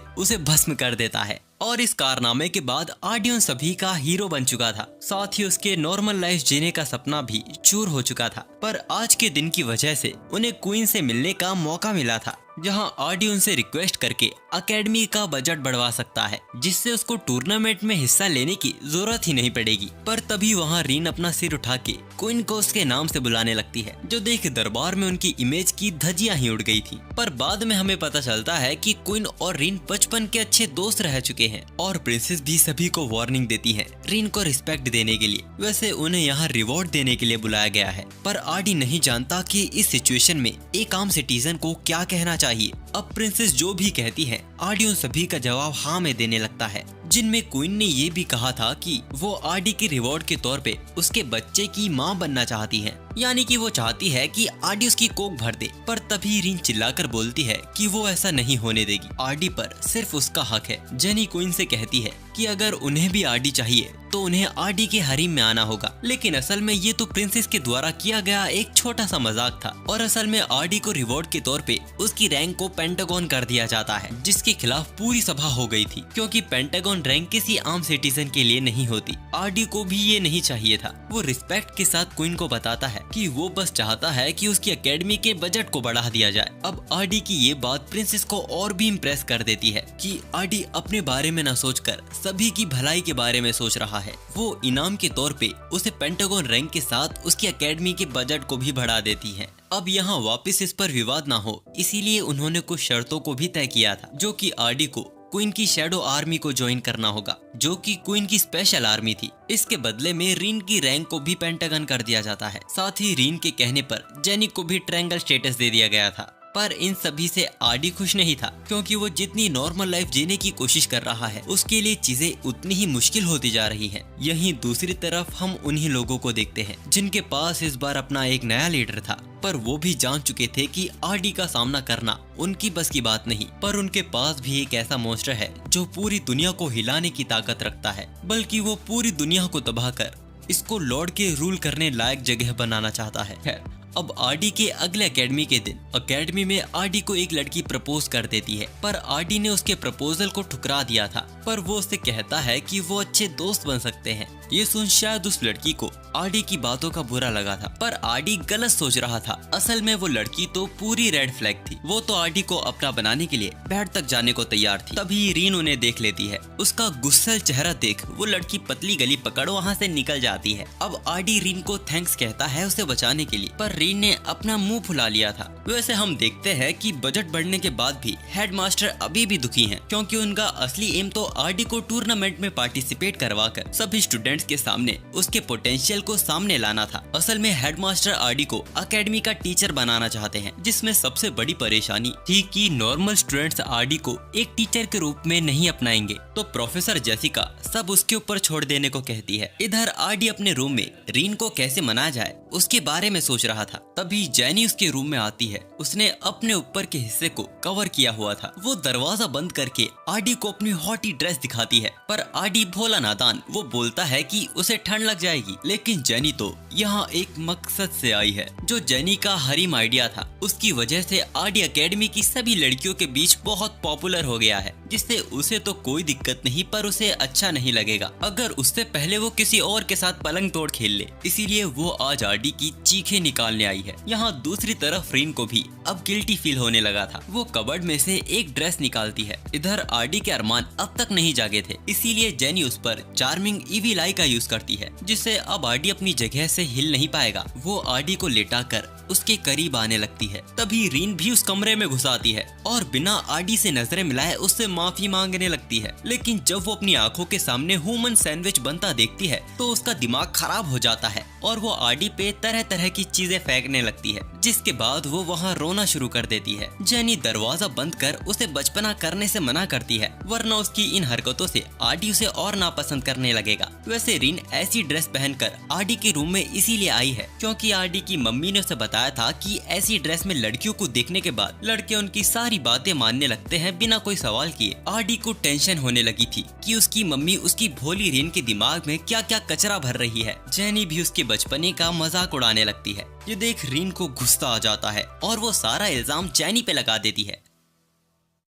उसे भस्म कर देता है और इस कारनामे के बाद आरडी उन सभी का हीरो बन चुका था। साथ ही उसके नॉर्मल लाइफ जीने का सपना भी चूर हो चुका था। पर आज के दिन की वजह से उन्हें क्वीन से मिलने का मौका मिला था, जहां आरडी उनसे रिक्वेस्ट करके एकेडमी का बजट बढ़वा सकता है, जिससे उसको टूर्नामेंट में हिस्सा लेने की जरूरत ही नहीं पड़ेगी। पर तभी वहां रीन अपना सिर उठा के क्वीन को उसके नाम से बुलाने लगती है, जो देख दरबार में उनकी इमेज की धज्जियां ही उड़ गई थी। पर बाद में हमें पता चलता है कि क्वीन और रीन बचपन के अच्छे दोस्त रह चुके हैं और प्रिंसेस भी सभी को वार्निंग देती है रीन को रिस्पेक्ट देने के लिए। वैसे उन्हें यहाँ रिवॉर्ड देने के लिए बुलाया गया है, पर आरडी नहीं जानता कि इस सिचुएशन में एक आम सिटीजन को क्या कहना चाहिए। अब प्रिंसेस जो भी कहती है आरडी उन सभी का जवाब हाँ में देने लगता है, जिनमें क्वीन ने ये भी कहा था कि वो आरडी के रिवॉर्ड के तौर पे उसके बच्चे की माँ बनना चाहती है, यानी कि वो चाहती है कि आरडी उसकी कोख भर दे। पर तभी रीन चिल्लाकर बोलती है कि वो ऐसा नहीं होने देगी, आरडी पर सिर्फ उसका हक है। जेनी क्वीन से कहती है कि अगर उन्हें भी आरडी चाहिए तो उन्हें आरडी के हरीम में आना होगा, लेकिन असल में ये तो प्रिंसेस के द्वारा किया गया एक छोटा सा मजाक था और असल में आरडी को रिवॉर्ड के तौर पे उसकी रैंक को पेंटागन कर दिया जाता है, जिसके खिलाफ पूरी सभा हो गई थी, क्योंकि पेंटागन रैंक किसी आम सिटीजन के लिए नहीं होती। आरडी को भी ये नहीं चाहिए था। वो रिस्पेक्ट के साथ क्वीन को बताता है कि वो बस चाहता है कि उसकी एकेडमी के बजट को बढ़ा दिया जाए। अब आरडी की ये बात प्रिंसेस को और भी इम्प्रेस कर देती है कि आरडी अपने बारे में न सोचकर सभी की भलाई के बारे में सोच रहा है। वो इनाम के तौर पे उसे पेंटागन रैंक के साथ उसकी एकेडमी के बजट को भी बढ़ा देती है। अब यहाँ वापस इस पर विवाद ना हो, इसीलिए उन्होंने कुछ शर्तों को भी तय किया था, जो कि आरडी को क्वीन की शैडो आर्मी को ज्वाइन करना होगा, जो कि क्वीन की स्पेशल आर्मी थी। इसके बदले में रीन की रैंक को भी पेंटागन कर दिया जाता है। साथ ही रीन के कहने पर जेनी को भी ट्रायंगल स्टेटस दे दिया गया था। पर इन सभी से आरडी खुश नहीं था, क्योंकि वो जितनी नॉर्मल लाइफ जीने की कोशिश कर रहा है उसके लिए चीजें उतनी ही मुश्किल होती जा रही हैं। यहीं दूसरी तरफ हम उन्हीं लोगों को देखते हैं जिनके पास इस बार अपना एक नया लीडर था, पर वो भी जान चुके थे कि आरडी का सामना करना उनकी बस की बात नहीं। पर उनके पास भी एक ऐसा मॉन्स्टर है जो पूरी दुनिया को हिलाने की ताकत रखता है, बल्कि वो पूरी दुनिया को तबाह कर इसको लॉर्ड के रूल करने लायक जगह बनाना चाहता है। अब आरडी के अगले एकेडमी के दिन एकेडमी में आरडी को एक लड़की प्रपोज कर देती है, पर आरडी ने उसके प्रपोजल को ठुकरा दिया था। पर वो उससे कहता है कि वो अच्छे दोस्त बन सकते हैं। ये सुन शायद उस लड़की को आरडी की बातों का बुरा लगा था, पर आरडी गलत सोच रहा था। असल में वो लड़की तो पूरी रेड फ्लैग थी। वो तो आरडी को अपना बनाने के लिए बेड तक जाने को तैयार थी। तभी रीन उन्हें देख लेती है। उसका गुस्सैल चेहरा देख वो लड़की पतली गली पकड़ वहाँ से निकल जाती है। अब आरडी रीन को थैंक्स कहता है उसे बचाने के लिए, पर रीन ने अपना मुंह फुला लिया था। वैसे हम देखते हैं कि बजट बढ़ने के बाद भी हेडमास्टर अभी भी दुखी हैं, क्योंकि उनका असली एम तो आरडी को टूर्नामेंट में पार्टिसिपेट करवाकर सभी स्टूडेंट्स के सामने उसके पोटेंशियल को सामने लाना था। असल में हेडमास्टर आरडी को एकेडमी का टीचर बनाना चाहते हैं, जिसमें सबसे बड़ी परेशानी थी कि नॉर्मल स्टूडेंट्स आरडी को एक टीचर के रूप में नहीं अपनाएंगे, तो प्रोफेसर जेसिका सब उसके ऊपर छोड़ देने को कहती है। इधर आरडी अपने रूम में रीन को कैसे मनाया जाए उसके बारे में सोच रहा था। तभी जेनी उसके रूम में आती है। उसने अपने ऊपर के हिस्से को कवर किया हुआ था। वो दरवाजा बंद करके आरडी को अपनी हॉटी ड्रेस दिखाती है, पर आरडी भोला नादान वो बोलता है कि उसे ठंड लग जाएगी। लेकिन जेनी तो यहाँ एक मकसद से आई है, जो जेनी का हरीम आइडिया था। उसकी वजह से आरडी एकेडमी की सभी लड़कियों के बीच बहुत पॉपुलर हो गया है, जिससे उसे तो कोई दिक्कत नहीं, पर उसे अच्छा नहीं लगेगा अगर उससे पहले वो किसी और के साथ पलंग तोड़ खेल ले। इसीलिए वो आज आरडी की चीखें निकालने आई है। यहाँ दूसरी तरफ रीन को भी अब गिल्टी फील होने लगा था। वो कबर्ड में से एक ड्रेस निकालती है। इधर आरडी के अरमान अब तक नहीं जागे थे, इसीलिए जेनी उस पर चार्मिंग ईविल आई का यूज करती है, जिससे अब आरडी अपनी जगह से हिल नहीं पाएगा। वो आरडी को लेटाकर उसके करीब आने लगती है। तभी रीन भी उस कमरे में घुस आती है और बिना आडी से नजरें मिलाए उससे माफी मांगने लगती है। लेकिन जब वो अपनी आंखों के सामने ह्यूमन सैंडविच बनता देखती है तो उसका दिमाग खराब हो जाता है और वो आडी पे तरह तरह की चीजें फेंकने लगती है, जिसके बाद वो वहाँ रोना शुरू कर देती है। जेनी दरवाजा बंद कर उसे बचपना करने से मना करती है, वरना उसकी इन हरकतों से आडी उसे और नापसंद करने लगेगा। वैसे रीन ऐसी ड्रेस पहनकर आडी के रूम में इसीलिए आई है क्योंकि आडी की मम्मी ने उसे बताया था कि ऐसी ड्रेस में लड़कियों को देखने के बाद लड़के उनकी सारी बातें मानने लगते हैं बिना कोई सवाल किए। आडी को टेंशन होने लगी थी कि उसकी मम्मी उसकी भोली रीन के दिमाग में क्या क्या कचरा भर रही है। जेनी भी उसके बचपने का मजाक उड़ाने लगती है। ये देख रीन को गुस्सा आ जाता है और वो सारा इल्जाम जेनी पे लगा देती है।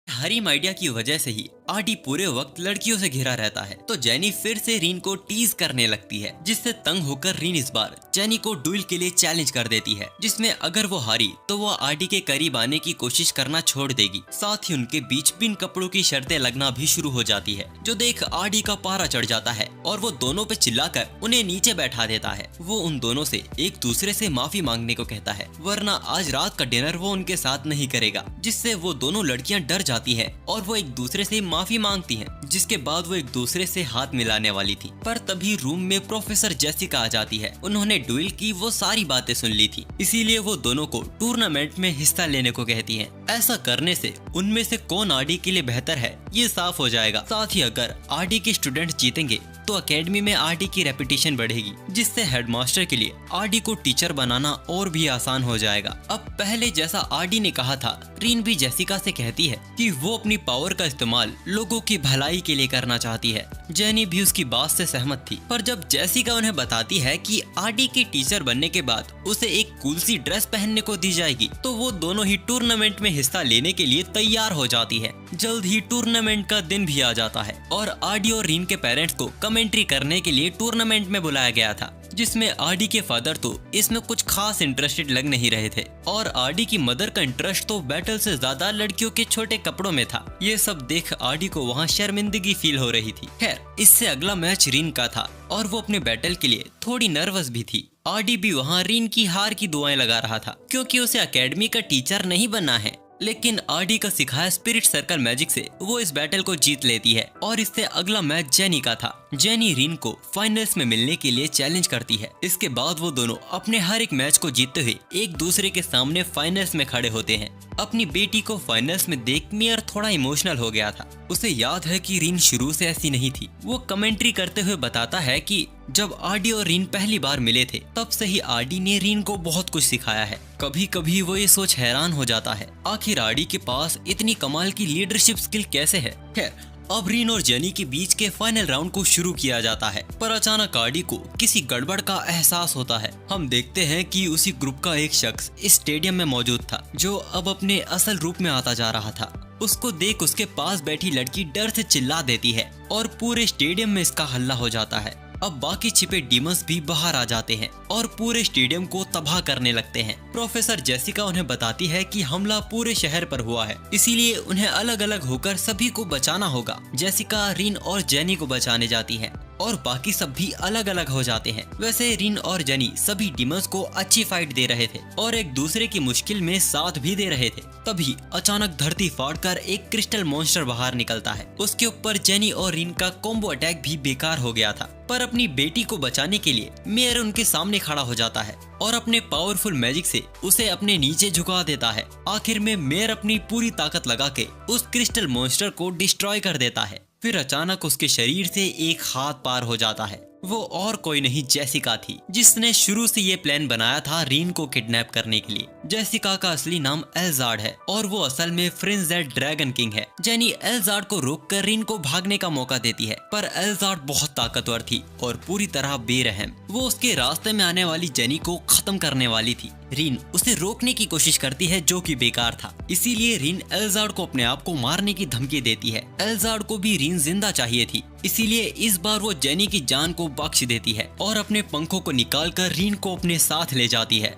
हरीम आइडिया की वजह से ही आडी पूरे वक्त लड़कियों से घिरा रहता है, तो जेनी फिर से रीन को टीज करने लगती है, जिससे तंग होकर रीन इस बार जेनी को डुएल के लिए चैलेंज कर देती है, जिसमें अगर वो हारी तो वो आडी के करीब आने की कोशिश करना छोड़ देगी। साथ ही उनके बीच बिन कपड़ों की शर्तें लगना भी शुरू हो जाती है, जो देख आडी का पारा चढ़ जाता है और वो दोनों पे चिल्लाकर उन्हें नीचे बैठा देता है। वो उन दोनों से एक दूसरे से माफी मांगने को कहता है, वरना आज रात का डिनर वो उनके साथ नहीं करेगा, जिससे वो दोनों लड़कियां डर जाती है और वो एक दूसरे से माफी मांगती हैं, जिसके बाद वो एक दूसरे से हाथ मिलाने वाली थी। पर तभी रूम में प्रोफेसर जेसिका आ जाती है। उन्होंने डुएल की वो सारी बातें सुन ली थी, इसीलिए वो दोनों को टूर्नामेंट में हिस्सा लेने को कहती हैं। ऐसा करने से उनमें से कौन आडी के लिए बेहतर है ये साफ हो जाएगा। साथ ही अगर आडी के स्टूडेंट जीतेंगे तो एकेडमी में आडी की रेपुटेशन बढ़ेगी, जिससे हेडमास्टर के लिए आडी को टीचर बनाना और भी आसान हो जाएगा। अब पहले जैसा आडी ने कहा था, रीन भी जेसिका से कहती है कि वो अपनी पावर का इस्तेमाल लोगों की भलाई के लिए करना चाहती है। जेनी भी उसकी बात से सहमत थी, पर जब जेसिका उन्हें बताती है कि आडी के टीचर बनने के बाद उसे एक कूल सी ड्रेस पहनने को दी जाएगी, तो वो दोनों ही टूर्नामेंट में हिस्सा लेने के लिए तैयार हो जाती है। जल्द ही टूर्नामेंट का दिन भी आ जाता है और आडी और रीन के पेरेंट्स को कमेंट्री करने के लिए टूर्नामेंट में बुलाया गया था, जिसमें आडी के फादर तो इसमें कुछ खास इंटरेस्टेड लग नहीं रहे थे और आडी की मदर का इंटरेस्ट तो बैटल से ज्यादा लड़कियों के छोटे कपड़ों में था। ये सब देख आडी को वहाँ शर्मिंदगी फील हो रही थी। खैर, इससे अगला मैच रीन का था और वो अपने बैटल के लिए थोड़ी नर्वस भी थी। आडी भी वहाँ रीन की हार की दुआएं लगा रहा था क्योंकि उसे एकेडमी का टीचर नहीं बनना है। लेकिन आडी का सिखाया स्पिरिट सर्कल मैजिक से वो इस बैटल को जीत लेती है और इससे अगला मैच जेनी का था। जेनी रीन को फाइनल्स में मिलने के लिए चैलेंज करती है। इसके बाद वो दोनों अपने हर एक मैच को जीतते हुए एक दूसरे के सामने फाइनल्स में खड़े होते हैं। अपनी बेटी को फाइनल्स में देख मेयर थोड़ा इमोशनल हो गया था। उसे याद है कि रीन शुरू से ऐसी नहीं थी। वो कमेंट्री करते हुए बताता है कि जब आडी और रीन पहली बार मिले थे तब से ही आडी ने रीन को बहुत कुछ सिखाया है। कभी कभी वो ये सोच हैरान हो जाता है, आखिर आडी के पास इतनी कमाल की लीडरशिप स्किल कैसे है। खैर, अब रीन और जेनी के बीच के फाइनल राउंड को शुरू किया जाता है, पर अचानक आडी को किसी गड़बड़ का एहसास होता है। हम देखते हैं कि उसी ग्रुप का एक शख्स इस स्टेडियम में मौजूद था, जो अब अपने असल रूप में आता जा रहा था। उसको देख उसके पास बैठी लड़की डर से चिल्ला देती है और पूरे स्टेडियम में इसका हल्ला हो जाता है। अब बाकी छिपे डीमंस भी बाहर आ जाते हैं और पूरे स्टेडियम को तबाह करने लगते हैं। प्रोफेसर जेसिका उन्हें बताती है कि हमला पूरे शहर पर हुआ है, इसीलिए उन्हें अलग अलग होकर सभी को बचाना होगा। जेसिका रीन और जेनी को बचाने जाती है और बाकी सब भी अलग अलग हो जाते हैं। वैसे रीन और जेनी सभी डीमंस को अच्छी फाइट दे रहे थे और एक दूसरे की मुश्किल में साथ भी दे रहे थे। तभी अचानक धरती फाड़कर एक क्रिस्टल मॉन्स्टर बाहर निकलता है। उसके ऊपर जेनी और रीन का कॉम्बो अटैक भी बेकार हो गया था, पर अपनी बेटी को बचाने के लिए मेयर उनके सामने खड़ा हो जाता है और अपने पावरफुल मैजिक से उसे अपने नीचे झुका देता है। आखिर में मेयर अपनी पूरी ताकत लगा के उस क्रिस्टल मॉन्स्टर को डिस्ट्रॉय कर देता है। फिर अचानक उसके शरीर से एक हाथ पार हो जाता है। वो और कोई नहीं जेसिका थी, जिसने शुरू से ये प्लान बनाया था रीन को किडनैप करने के लिए। जेसिका का असली नाम एल्जार्ड है और वो असल में फ्रिंजेड ड्रैगन किंग है। जेनी एल्जार्ड को रोककर रीन को भागने का मौका देती है, पर एल्जार्ड बहुत ताकतवर थी और पूरी तरह बेरहम। वो उसके रास्ते में आने वाली जेनी को खत्म करने वाली थी। रीन उसे रोकने की कोशिश करती है, जो कि बेकार था। इसीलिए रीन एल्जार्ड को अपने आप को मारने की धमकी देती है। एल्जार्ड को भी रीन जिंदा चाहिए थी, इसीलिए इस बार वो जेनी की जान को बख्श देती है और अपने पंखों को निकालकर रीन को अपने साथ ले जाती है।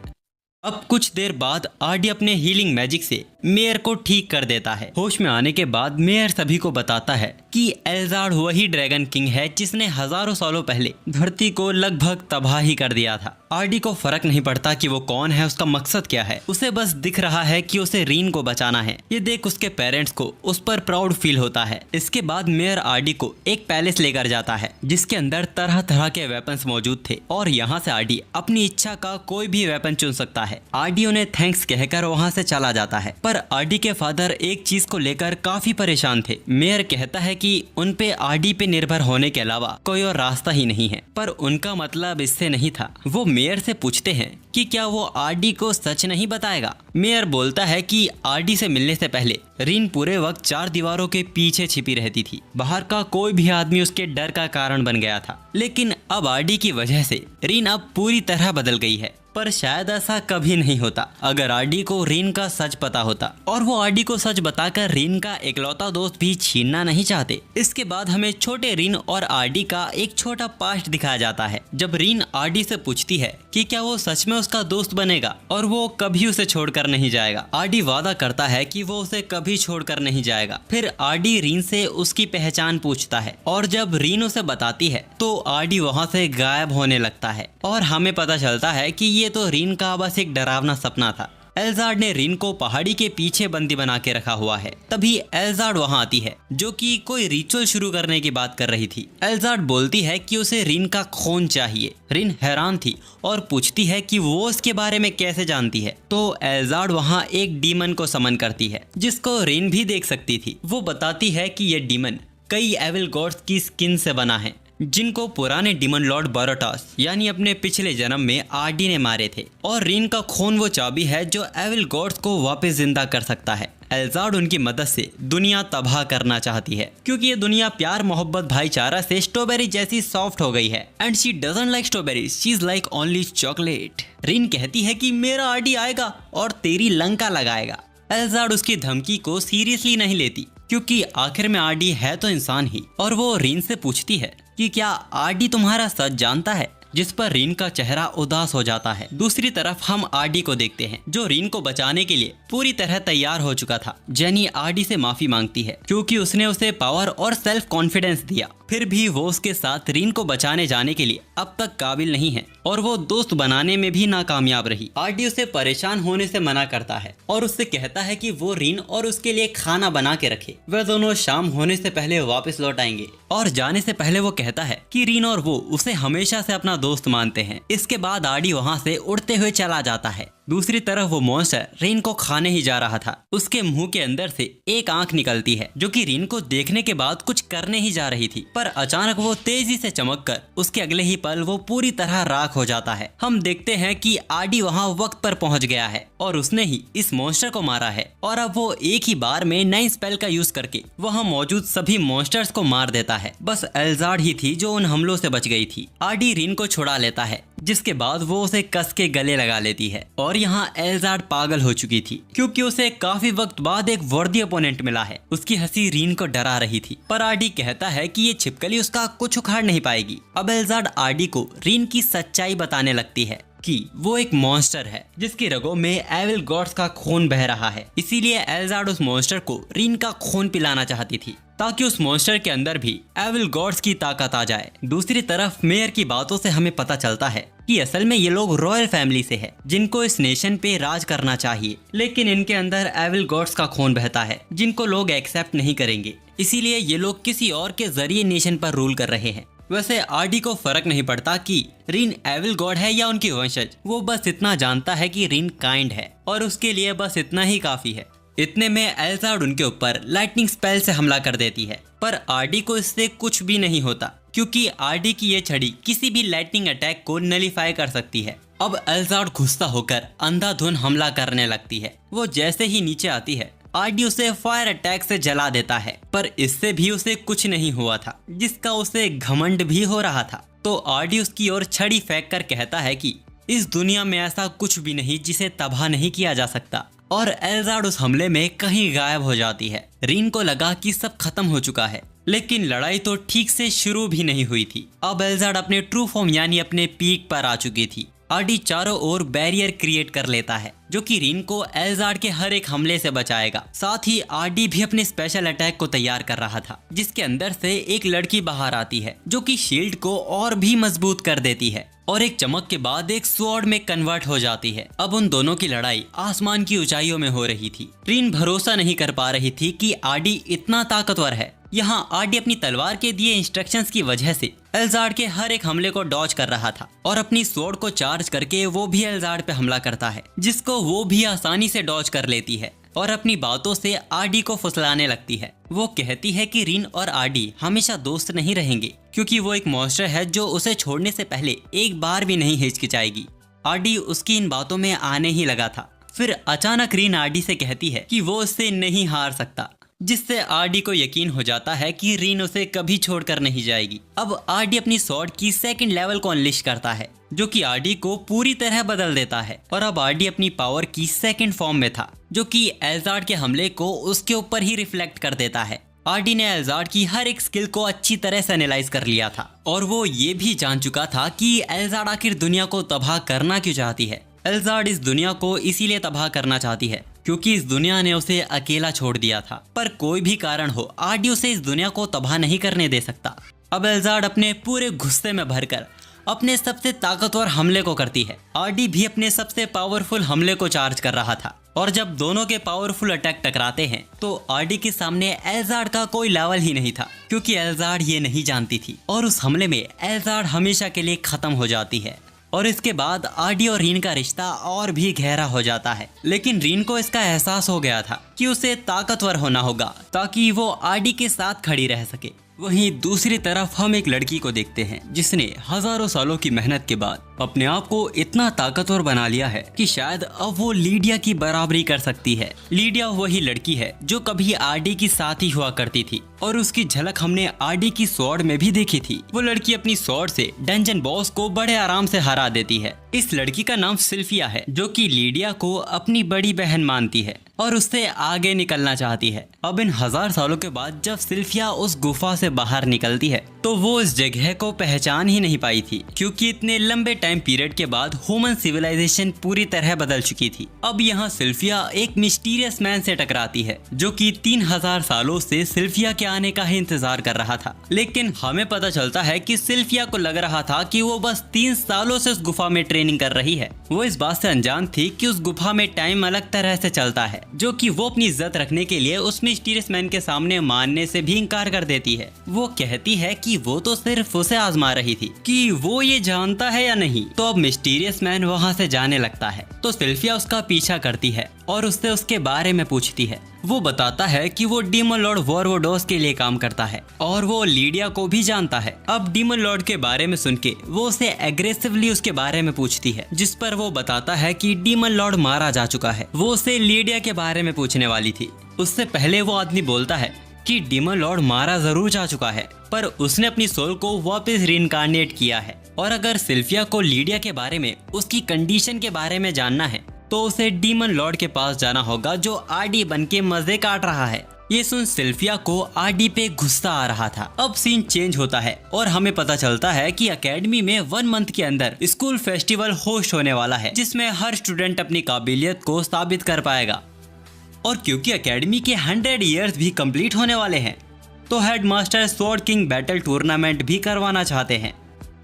अब कुछ देर बाद आडी अपने हीलिंग मैजिक से मेयर को ठीक कर देता है। होश में आने के बाद मेयर सभी को बताता है कि एल्जार्ड वही ड्रैगन किंग है जिसने हजारों सालों पहले धरती को लगभग तबाह ही कर दिया था। आरडी को फर्क नहीं पड़ता कि वो कौन है, उसका मकसद क्या है, उसे बस दिख रहा है कि उसे रीन को बचाना है। ये देख उसके पेरेंट्स को उस पर प्राउड फील होता है। इसके बाद मेयर आरडी को एक पैलेस लेकर जाता है जिसके अंदर तरह तरह के वेपन्स मौजूद थे और यहाँ से आरडी अपनी इच्छा का कोई भी वेपन चुन सकता है। आरडी उन्हें थैंक्स कहकर वहाँ से चला जाता है, पर आरडी के फादर एक चीज को लेकर काफी परेशान थे। मेयर कहता है कि उन पे आरडी पे निर्भर होने के अलावा कोई और रास्ता ही नहीं है, पर उनका मतलब इससे नहीं था। वो मेयर से पूछते हैं कि क्या वो आरडी को सच नहीं बताएगा। मेयर बोलता है कि आरडी से मिलने से पहले रीन पूरे वक्त 4 दीवारों के पीछे छिपी रहती थी। बाहर का कोई भी आदमी उसके डर का कारण बन गया था, लेकिन अब आरडी की वजह से रीन अब पूरी तरह बदल गई है। पर शायद ऐसा कभी नहीं होता अगर आरडी को रीन का सच पता होता, और वो आरडी को सच बताकर रीन का इकलौता दोस्त भी छीनना नहीं चाहते। इसके बाद हमें छोटे रीन और आरडी का एक छोटा पास्ट दिखाया जाता है, जब रीन आरडी से पूछती है कि क्या वो सच में उसका दोस्त बनेगा और वो कभी उसे छोड़कर नहीं जाएगा। आरडी वादा करता है कि वो उसे कभी छोड़कर नहीं जाएगा। फिर आरडी रीन से उसकी पहचान पूछता है और जब रीन उसे बताती है तो आरडी वहाँ से गायब होने लगता है और हमें पता चलता है कि ये तो रीन का बस एक डरावना सपना था। एल्जार्ड ने रीन को पहाड़ी के पीछे बंदी बना के रखा हुआ है। तभी एल्जार्ड वहां आती है जो कि कोई रिचुअल शुरू करने की बात कर रही थी। एल्जार्ड बोलती है कि उसे रीन का खून चाहिए। रीन हैरान थी और पूछती है कि वो इसके बारे में कैसे जानती है। तो एल्जार्ड वहां एक डीमन को समन करती है जिसको रीन भी देख सकती थी। वो बताती है कि ये डीमन कई एविल गॉड्स की स्किन से बना है जिनको पुराने डीमन लॉर्ड बाराटास यानी अपने पिछले जन्म में आरडी ने मारे थे, और रीन का खून वो चाबी है जो एविल गॉड्स को वापस जिंदा कर सकता है। एल्जार्ड उनकी मदद से दुनिया तबाह करना चाहती है क्योंकि ये दुनिया प्यार मोहब्बत भाईचारा से स्ट्रॉबेरी जैसी सॉफ्ट हो गई है। And she doesn't like strawberry, she is like only chocolate. Reen कहती है कि मेरा आरडी आएगा और तेरी लंका लगाएगा। एल्जार्ड उसकी धमकी को सीरियसली नहीं लेती क्योंकि आखिर में आरडी है तो इंसान ही, और वो रीन से पूछती है कि क्या आरडी तुम्हारा सच जानता है, जिस पर रीन का चेहरा उदास हो जाता है। दूसरी तरफ हम आरडी को देखते हैं जो रीन को बचाने के लिए पूरी तरह तैयार हो चुका था। जेनी आरडी से माफी मांगती है क्योंकि उसने उसे पावर और सेल्फ कॉन्फिडेंस दिया, फिर भी वो उसके साथ रीन को बचाने जाने के लिए अब तक काबिल नहीं है और वो दोस्त बनाने में भी नाकामयाब रही। आरडी उसे परेशान होने से मना करता है और उससे कहता है कि वो रीन और उसके लिए खाना बना के रखे। वे दोनों शाम होने से पहले वापस लौट आएंगे और जाने से पहले वो कहता है कि रीन और वो उसे हमेशा से अपना दोस्त मानते हैं। इसके बाद आरडी वहाँ से उड़ते हुए चला जाता है। दूसरी तरफ वो मॉन्स्टर रीन को खाने ही जा रहा था। उसके मुंह के अंदर से एक आंख निकलती है जो कि रीन को देखने के बाद कुछ करने ही जा रही थी, पर अचानक वो तेजी से चमककर उसके अगले ही पल वो पूरी तरह राख हो जाता है। हम देखते हैं कि आरडी वहाँ वक्त पर पहुंच गया है और उसने ही इस मॉन्स्टर को मारा है और अब वो एक ही बार में नई स्पेल का यूज करके वहाँ मौजूद सभी मॉन्स्टर्स को मार देता है। बस एल्जार्ड ही थी जो उन हमलों से बच गई थी। आरडी रीन को छुड़ा लेता है जिसके बाद वो उसे कस के गले लगा लेती है और यहाँ एल्जार्ड पागल हो चुकी थी क्योंकि उसे काफी वक्त बाद एक वर्दी अपोनेंट मिला है। उसकी हंसी रीन को डरा रही थी, पर आरडी कहता है कि ये छिपकली उसका कुछ उखाड़ नहीं पाएगी। अब एल्जार्ड आरडी को रीन की सच्चाई बताने लगती है कि वो एक मॉन्स्टर है जिसकी रगों में एविल गॉड्स का खून बह रहा है। इसीलिए एल्जार्ड उस मॉन्स्टर को रीन का खून पिलाना चाहती थी ताकि उस मॉन्स्टर के अंदर भी एविल गॉड्स की ताकत आ जाए। दूसरी तरफ मेयर की बातों से हमें पता चलता है कि असल में ये लोग रॉयल फैमिली से है जिनको इस नेशन पे राज करना चाहिए, लेकिन इनके अंदर एविल गॉड्स का खून बहता है जिनको लोग एक्सेप्ट नहीं करेंगे। इसीलिए ये लोग किसी और के जरिए नेशन पर रूल कर रहे हैं। वैसे आरडी को फर्क नहीं पड़ता कि रीन एविल गॉड है या उनकी वंशज, वो बस इतना जानता है कि रीन काइंड है और उसके लिए बस इतना ही काफी है। इतने में एल्जार्ड उनके ऊपर लाइटनिंग स्पेल से हमला कर देती है, पर आरडी को इससे कुछ भी नहीं होता क्योंकि आरडी की ये छड़ी किसी भी लाइटनिंग अटैक को नलीफाई कर सकती है। अब एल्जार्ड गुस्सा होकर अंधाधुन हमला करने लगती है। वो जैसे ही नीचे आती है आरडी उसे फायर अटैक से जला देता है, पर इससे भी उसे कुछ नहीं हुआ था जिसका उसे घमंड भी हो रहा था। तो आरडी उसकी ओर छड़ी फेंक कर कहता है कि इस दुनिया में ऐसा कुछ भी नहीं जिसे तबाह नहीं किया जा सकता, और एल्जार्ड उस हमले में कहीं गायब हो जाती है। रीन को लगा कि सब खत्म हो चुका है, लेकिन लड़ाई तो ठीक से शुरू भी नहीं हुई थी। अब एल्जार्ड अपने ट्रू फॉर्म यानी अपने पीक पर आ चुकी थी। आरडी चारों ओर बैरियर क्रिएट कर लेता है जो कि रीन को एल्जार्ड के हर एक हमले से बचाएगा। साथ ही आरडी भी अपने स्पेशल अटैक को तैयार कर रहा था जिसके अंदर से एक लड़की बाहर आती है जो कि शील्ड को और भी मजबूत कर देती है और एक चमक के बाद एक स्वॉर्ड में कन्वर्ट हो जाती है। अब उन दोनों की लड़ाई आसमान की ऊंचाइयों में हो रही थी। रीन भरोसा नहीं कर पा रही थी कि आरडी इतना ताकतवर है। यहाँ आरडी अपनी तलवार के दिए इंस्ट्रक्शंस की वजह से एल्जार्ड के हर एक हमले को डॉज कर रहा था और अपनी स्वॉर्ड को चार्ज करके वो भी एल्जार्ड पे हमला करता है जिसको वो भी आसानी से डॉज कर लेती है और अपनी बातों से आरडी को फुसलाने लगती है। वो कहती है कि रीन और आरडी हमेशा दोस्त नहीं रहेंगे क्योंकि वो एक मॉन्स्टर है जो उसे छोड़ने से पहले एक बार भी नहीं हिचकिचाएगी। आरडी उसकी इन बातों में आने ही लगा था। फिर अचानक रीन आरडी से कहती है कि वो उससे नहीं हार सकता, जिससे आरडी को यकीन हो जाता है कि रीन उसे कभी छोड़कर नहीं जाएगी। अब आरडी अपनी स्वॉर्ड की सेकंड लेवल को अनलिश करता है जो कि आरडी को पूरी तरह बदल देता है और अब आरडी अपनी पावर की सेकंड फॉर्म में था जो कि एल्जार्ड के हमले को उसके ऊपर ही रिफ्लेक्ट कर देता है। आरडी ने एल्जार्ड की हर एक स्किल को अच्छी तरह से एनालाइज कर लिया था और वो ये भी जान चुका था कि एल्जार्ड आखिर दुनिया को तबाह करना क्यों चाहती है। एल्जार्ड इस दुनिया को इसीलिए तबाह करना चाहती है क्योंकि इस दुनिया ने उसे अकेला छोड़ दिया था, पर कोई भी कारण हो आरडी उसे इस दुनिया को तबाह नहीं करने दे सकता। अब एल्जार्ड अपने पूरे गुस्से में भरकर अपने सबसे ताकतवर हमले को करती है। आरडी भी अपने सबसे पावरफुल हमले को चार्ज कर रहा था और जब दोनों के पावरफुल अटैक टकराते हैं तो आरडी के सामने एल्जार्ड का कोई लेवल ही नहीं था क्योंकि एल्जार्ड ये नहीं जानती थी और उस हमले में एल्जार्ड हमेशा के लिए खत्म हो जाती है। और इसके बाद आरडी और रीन का रिश्ता और भी गहरा हो जाता है। लेकिन रीन को इसका एहसास हो गया था कि उसे ताकतवर होना होगा ताकि वो आरडी के साथ खड़ी रह सके। वहीं दूसरी तरफ हम एक लड़की को देखते हैं जिसने हजारों सालों की मेहनत के बाद अपने आप को इतना ताकतवर बना लिया है कि शायद अब वो लीडिया की बराबरी कर सकती है। लीडिया वही लड़की है जो कभी आरडी की साथी हुआ करती थी और उसकी झलक हमने आरडी की स्वॉर्ड में भी देखी थी। वो लड़की अपनी स्वॉर्ड से डंजन बॉस को बड़े आराम से हरा देती है। इस लड़की का नाम सिल्फिया है जो कि लीडिया को अपनी बड़ी बहन मानती है और उससे आगे निकलना चाहती है। अब इन 1000 सालों के बाद जब सिल्फिया उस गुफा से बाहर निकलती है तो वो इस जगह को पहचान ही नहीं पाई थी क्योंकि इतने लंबे टाइम पीरियड के बाद ह्यूमन सिविलाइजेशन पूरी तरह बदल चुकी थी। अब यहाँ सिल्फिया एक मिस्टीरियस मैन से टकराती है जो कि 3000 सालों से सिल्फिया के आने का ही इंतजार कर रहा था। लेकिन हमें पता चलता है कि सिल्फिया को लग रहा था कि वो बस 3 सालों से उस गुफा में ट्रेनिंग कर रही है। वो इस बात से अनजान थी कि उस गुफा में टाइम अलग तरह से चलता है जो कि वो अपनी इज्जत रखने के लिए उस मिस्टीरियस मैन के सामने मानने से भी इनकार कर देती है। वो कहती है कि वो तो सिर्फ उसे आजमा रही थी कि वो ये जानता है या नहीं। तो अब मिस्टीरियस मैन वहाँ से जाने लगता है तो सिल्फिया उसका पीछा करती है और उससे उसके बारे में पूछती है। वो बताता है कि वो डीमन लॉर्ड वोरवोडोस के लिए काम करता है और वो लीडिया को भी जानता है। अब डीमन लॉर्ड के बारे में सुन के वो उसे एग्रेसिवली उसके बारे में पूछती है जिस पर वो बताता है कि डीमन लॉर्ड मारा जा चुका है। वो उसे लीडिया के बारे में पूछने वाली थी। उससे पहले वो आदमी बोलता है कि डीमन लॉर्ड मारा जरूर जा चुका है पर उसने अपनी सोल को वापस रीइंकार्नेट किया है और अगर सिल्फिया को लीडिया के बारे में उसकी कंडीशन के बारे में जानना है तो उसे डीमन लॉर्ड के पास जाना होगा जो आरडी बन के मजे काट रहा है। ये सुन सिल्फिया को आरडी पे गुस्सा आ रहा था। अब सीन चेंज होता है और हमें पता चलता है कि एकेडमी में 1 मंथ के अंदर स्कूल फेस्टिवल होस्ट होने वाला है जिसमें हर स्टूडेंट अपनी काबिलियत को साबित कर पाएगा। और क्योंकि एकेडमी के 100 ईयर्स भी कंप्लीट होने वाले हैं तो headmaster sword king battle tournament भी करवाना चाहते हैं